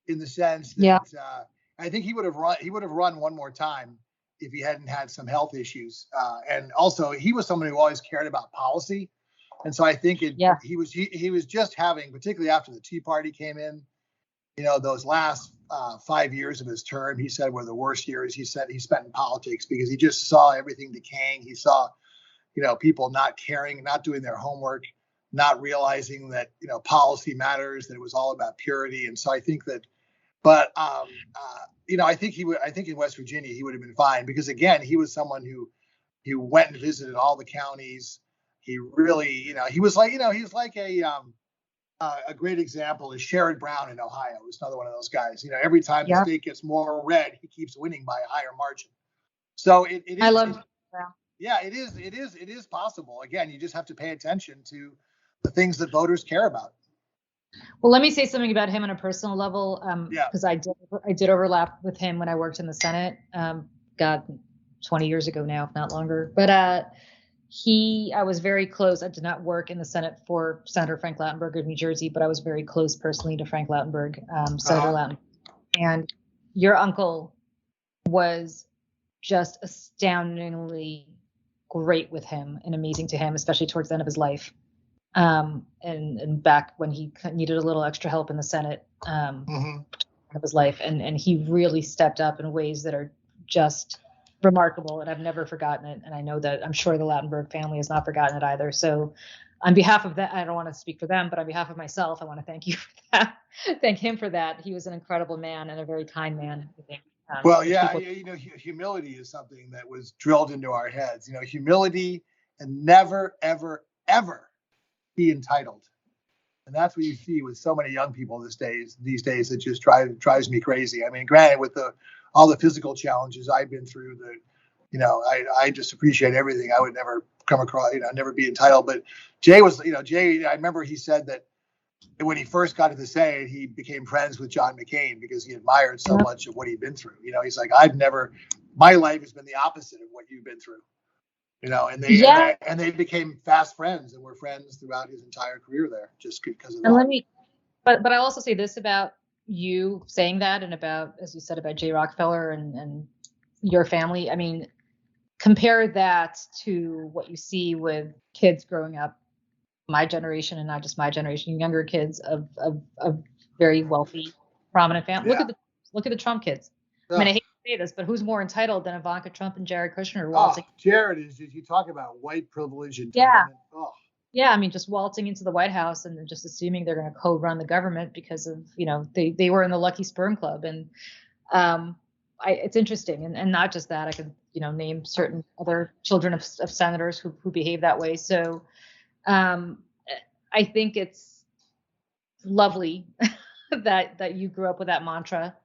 in the sense that I think he would have run one more time if he hadn't had some health issues. And also he was someone who always cared about policy. And so I think he was just having, particularly after the Tea Party came in, those last 5 years of his term, he said were the worst years he spent in politics because he just saw everything decaying. He saw, people not caring, not doing their homework, not realizing that, policy matters, that it was all about purity. And so I think that, but, I think in West Virginia, he would have been fine because again, he was someone who went and visited all the counties. He really, he was like, he was like a great example is Sherrod Brown in Ohio. It's another one of those guys. Every time the state gets more red, he keeps winning by a higher margin. So it is. I love. Yeah, it is possible. Again, you just have to pay attention to the things that voters care about. Well, let me say something about him on a personal level, because I did overlap with him when I worked in the Senate. God, 20 years ago now, if not longer. But I was very close. I did not work in the Senate for Senator Frank Lautenberg of New Jersey, but I was very close personally to Frank Lautenberg, Senator Lautenberg. And your uncle was just astoundingly great with him and amazing to him, especially towards the end of his life. And back when he needed a little extra help in the Senate of his life. And he really stepped up in ways that are just remarkable, and I've never forgotten it. And I know that I'm sure the Lautenberg family has not forgotten it either. So on behalf of that, I don't want to speak for them, but on behalf of myself, I want to thank you for that. Thank him for that. He was an incredible man and a very kind man, I think. Well, yeah, humility is something that was drilled into our heads. Humility and never, ever, ever be entitled. And that's what you see with so many young people these days. It just drives me crazy. I mean, granted, with all the physical challenges I've been through, I just appreciate everything. I would never come across, never be entitled. But Jay was, I remember he said that when he first got to the Senate, he became friends with John McCain because he admired so much of what he'd been through. He's like, my life has been the opposite of what you've been through. And they became fast friends and were friends throughout his entire career there, just because of that. But I'll also say this about you saying that, and about, as you said, about Jay Rockefeller and your family. I mean, compare that to what you see with kids growing up, my generation, and not just my generation, younger kids of very wealthy, prominent families. Yeah. Look at the Trump kids. Yeah. I mean, I hate to say this, but who's more entitled than Ivanka Trump and Jared Kushner waltzing? Jared is. You talk about white privilege and Yeah, I mean, just waltzing into the White House and just assuming they're going to co-run the government because of, they were in the Lucky Sperm Club. And it's interesting. And not just that, I could, name certain other children of senators who behave that way. So I think it's lovely that you grew up with that mantra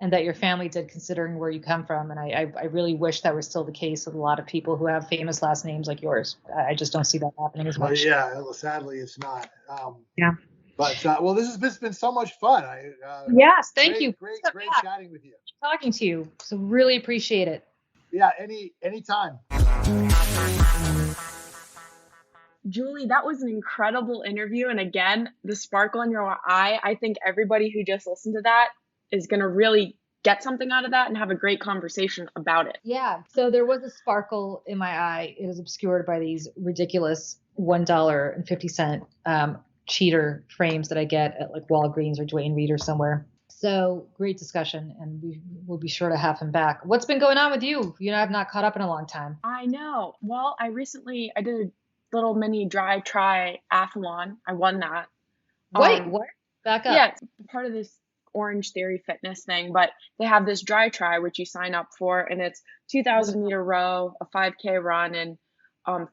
and that your family did, considering where you come from. And I really wish that was still the case with a lot of people who have famous last names like yours. I just don't see that happening as much. Well, sadly, it's not. Yeah. But, this has been so much fun. Yes, thank you. Great chatting with you. Talking to you. So really appreciate it. Yeah, anytime. Julie, that was an incredible interview. And again, the sparkle in your eye, I think everybody who just listened to that is going to really get something out of that and have a great conversation about it. Yeah. So there was a sparkle in my eye. It is obscured by these ridiculous $1.50 cheater frames that I get at like Walgreens or Duane Reade or somewhere. So great discussion, and we will be sure to have him back. What's been going on with you? I've not caught up in a long time. I know. Well, I did a little mini dry triathlon. I won that. Wait, what? Back up. Yeah, it's part of this Orange Theory Fitness thing, but they have this dry tri, which you sign up for, and it's 2,000 meter row, a 5K run, and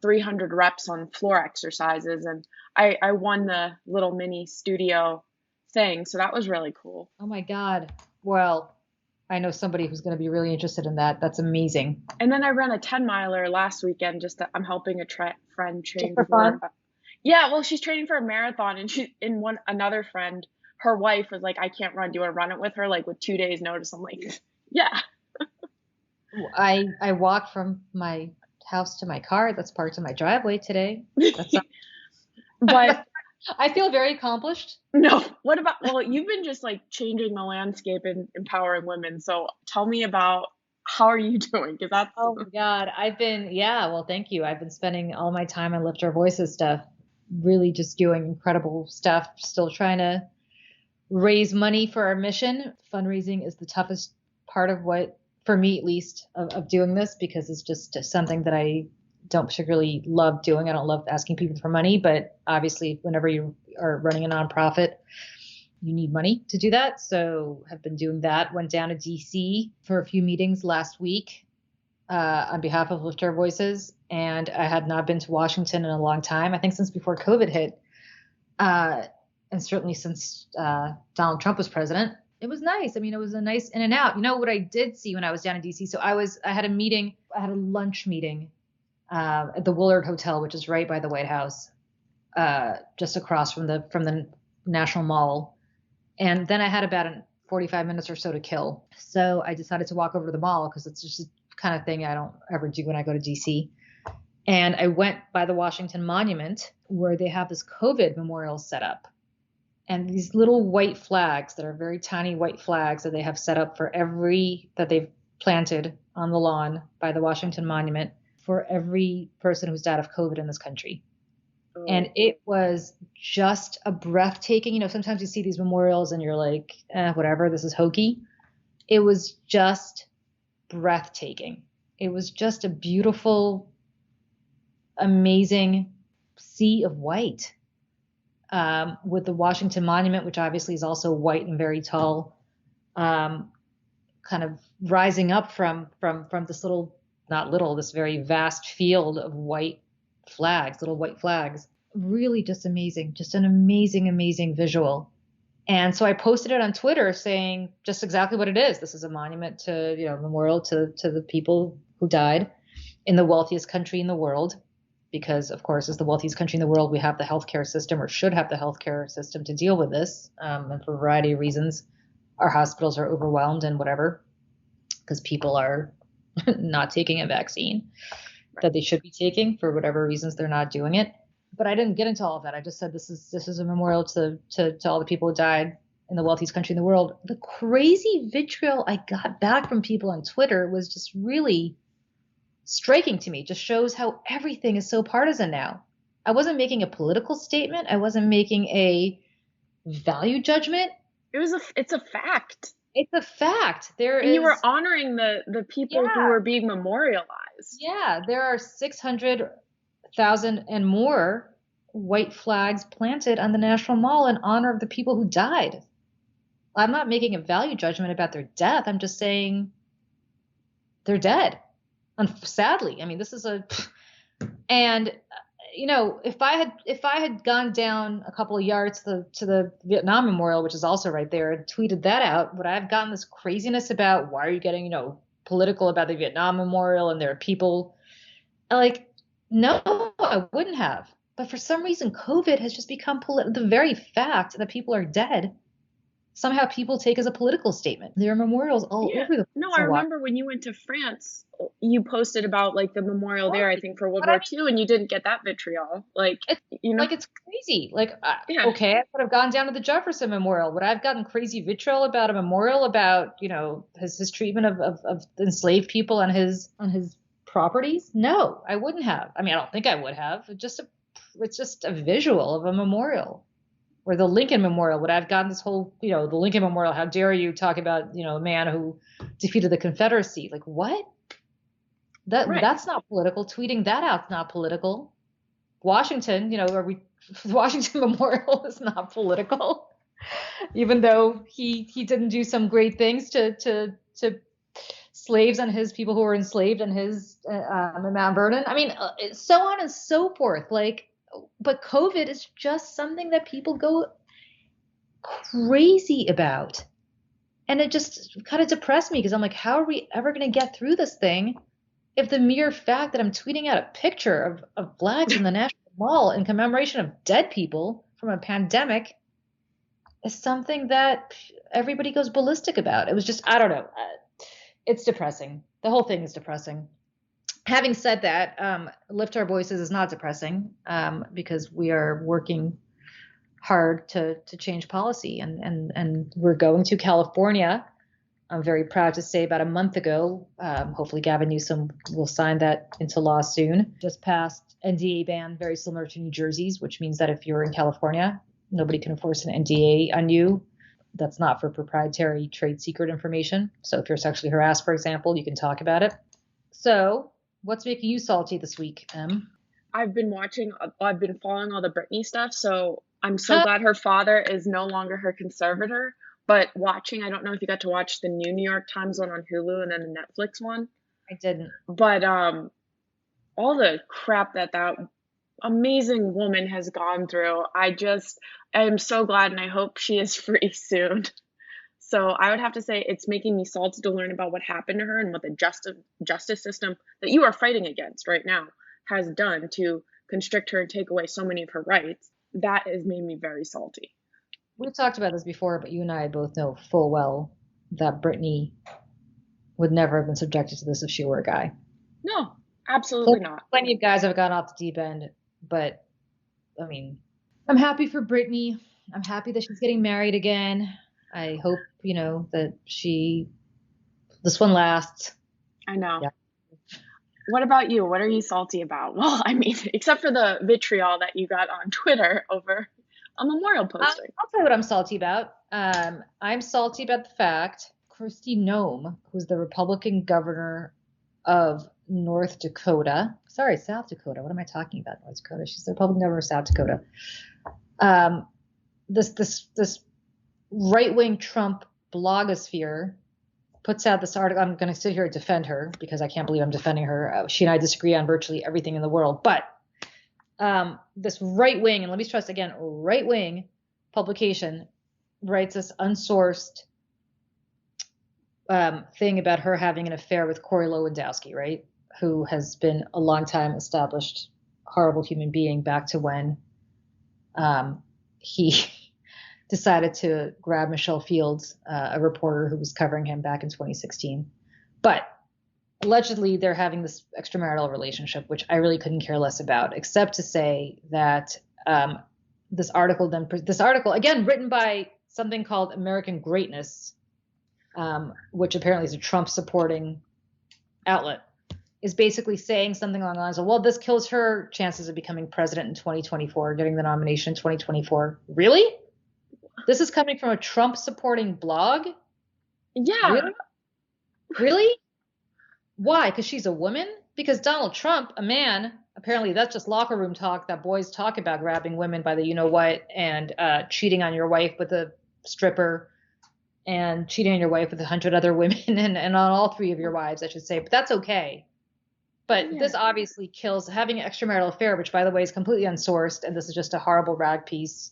300 reps on floor exercises. And I won the little mini studio thing, so that was really cool. Oh my God. Well, I know somebody who's going to be really interested in that. That's amazing. And then I ran a 10-miler last weekend. I'm helping a friend train for fun. Yeah, well, she's training for a marathon, and another friend, her wife was like, I can't run. Do you want to run it with her? Like with 2 days notice. I'm like, yeah. I walked from my house to my car that's parked in my driveway today. But I feel very accomplished. No. Well, you've been just like changing the landscape and empowering women. So tell me about, how are you doing? Because that's. Oh my God. Well, thank you. I've been spending all my time on Lift Our Voices stuff, really just doing incredible stuff, still trying to raise money for our mission. Fundraising is the toughest part of for me at least, of doing this, because it's just something that I don't particularly love doing. I don't love asking people for money, but obviously whenever you are running a nonprofit, you need money to do that. So have been doing that. Went down to DC for a few meetings last week on behalf of Lift Our Voices. And I had not been to Washington in a long time, I think since before COVID hit. and certainly since Donald Trump was president, it was nice. I mean, it was a nice in and out. You know what I did see when I was down in DC? So I had a lunch meeting at the Willard Hotel, which is right by the White House, just across from the National Mall. And then I had about 45 minutes or so to kill. So I decided to walk over to the mall because it's just the kind of thing I don't ever do when I go to DC. And I went by the Washington Monument where they have this COVID memorial set up. And these little white flags that are very tiny white flags that they have set up for that they've planted on the lawn by the Washington Monument for every person who's died of COVID in this country. Oh. And it was just a breathtaking, you know, sometimes you see these memorials and you're like, whatever, this is hokey. It was just breathtaking. It was just a beautiful, amazing sea of white. With the Washington Monument, which obviously is also white and very tall, kind of rising up from this this very vast field of white flags, little white flags. Really just amazing, just an amazing, amazing visual. And so I posted it on Twitter saying just exactly what it is. This is a monument to, you know, memorial to the people who died in the wealthiest country in the world. Because, of course, as the wealthiest country in the world, we have the healthcare system, or should have the healthcare system, to deal with this. And for a variety of reasons, our hospitals are overwhelmed and whatever, because people are not taking a vaccine that they should be taking. For whatever reasons, they're not doing it. But I didn't get into all of that. I just said this is a memorial to all the people who died in the wealthiest country in the world. The crazy vitriol I got back from people on Twitter was just really striking to me. Just shows how everything is so partisan now. I wasn't making a political statement. I wasn't making a value judgment. It's a fact. It's a fact. You were honoring the people who were being memorialized. Yeah, there are 600,000 and more white flags planted on the National Mall in honor of the people who died. I'm not making a value judgment about their death. I'm just saying they're dead. And sadly, I mean, and you know, if I had gone down a couple of yards to the Vietnam Memorial, which is also right there, and tweeted that out, would I have gotten this craziness about why are you getting, you know, political about the Vietnam Memorial and there are people like, no, I wouldn't have. But for some reason, COVID has just become the very fact that people are dead. Somehow people take as a political statement. There are memorials all over the place. No, I remember when you went to France, you posted about like the memorial there, I think, for World War II, and you didn't get that vitriol. Like, you know, like it's crazy. Like, okay, I could have gone down to the Jefferson Memorial. Would I have gotten crazy vitriol about a memorial about, you know, his treatment of enslaved people on his properties? No, I wouldn't have. I mean, I don't think I would have. It's just a visual of a memorial. Or the Lincoln Memorial, would I have gotten this whole, you know, the Lincoln Memorial, how dare you talk about, you know, a man who defeated the Confederacy? Like, what? That's not political. Tweeting that out's not political. Washington, you know, the Washington Memorial is not political, even though he didn't do some great things to slaves and his people who were enslaved and his Mount Vernon. I mean, so on and so forth. Like, but COVID is just something that people go crazy about. And it just kind of depressed me because I'm like, how are we ever going to get through this thing if the mere fact that I'm tweeting out a picture of flags in the National Mall in commemoration of dead people from a pandemic is something that everybody goes ballistic about? It was just, I don't know. It's depressing. The whole thing is depressing. Having said that, Lift Our Voices is not depressing because we are working hard to change policy. And we're going to California. I'm very proud to say about a month ago, hopefully Gavin Newsom will sign that into law soon, just passed NDA ban, very similar to New Jersey's, which means that if you're in California, nobody can enforce an NDA on you. That's not for proprietary trade secret information. So if you're sexually harassed, for example, you can talk about it. So what's making you salty this week, Em? I've been following all the Britney stuff, so I'm so glad her father is no longer her conservator. But I don't know if you got to watch the new New York Times one on Hulu and then the Netflix one. I didn't. But all the crap that amazing woman has gone through. I am so glad, and I hope she is free soon. So I would have to say it's making me salty to learn about what happened to her and what the justice system that you are fighting against right now has done to constrict her and take away so many of her rights. That has made me very salty. We've talked about this before, but you and I both know full well that Brittany would never have been subjected to this if she were a guy. No, absolutely not. Plenty of guys have gone off the deep end, but I mean, I'm happy for Brittany. I'm happy that she's getting married again. I hope, that this one lasts. I know. Yeah. What about you? What are you salty about? Well, I mean, except for the vitriol that you got on Twitter over a memorial posting. I'll tell you what I'm salty about. I'm salty about the fact Kristi Noem, who's the Republican governor of South Dakota. What am I talking about? North Dakota. She's the Republican governor of South Dakota. This right-wing Trump blogosphere puts out this article. I'm going to sit here and defend her because I can't believe I'm defending her. She and I disagree on virtually everything in the world. But this right-wing, and let me stress again, right-wing publication writes this unsourced thing about her having an affair with Corey Lewandowski, right? Who has been a long time established horrible human being back to when he decided to grab Michelle Fields, a reporter who was covering him back in 2016. But allegedly they're having this extramarital relationship, which I really couldn't care less about, except to say that this article, again, written by something called American Greatness, which apparently is a Trump supporting outlet, is basically saying something along the lines of, well, this kills her chances of becoming president in 2024, getting the nomination in 2024. Really? This is coming from a Trump supporting blog? Yeah. Really? Why? Because she's a woman? Because Donald Trump, a man, apparently that's just locker room talk that boys talk about, grabbing women by the you-know-what and cheating on your wife with a stripper and cheating on your wife with 100 other women and on all three of your wives, I should say. But that's okay. But This obviously kills having an extramarital affair, which, by the way, is completely unsourced. And this is just a horrible rag piece.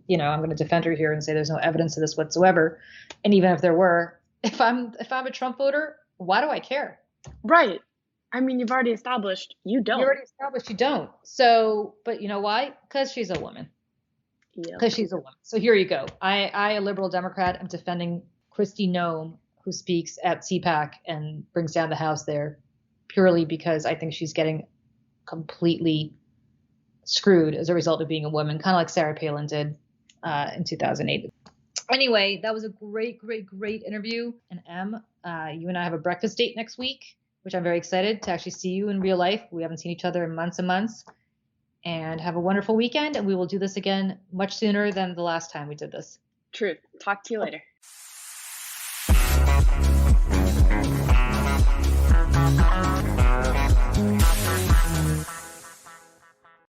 I'm going to defend her here and say there's no evidence of this whatsoever. And even if there were, if I'm a Trump voter, why do I care? Right. I mean, you've already established you don't. So, but you know why? Because she's a woman. Because she's a woman. So here you go. I, a liberal Democrat, am defending Kristi Noem, who speaks at CPAC and brings down the House there, purely because I think she's getting completely screwed as a result of being a woman, kind of like Sarah Palin did in 2008. Anyway, that was a great, great, great interview. And Em, you and I have a breakfast date next week, which I'm very excited to actually see you in real life. We haven't seen each other in months and months. And have a wonderful weekend. And we will do this again much sooner than the last time we did this. Truth. Talk to you later.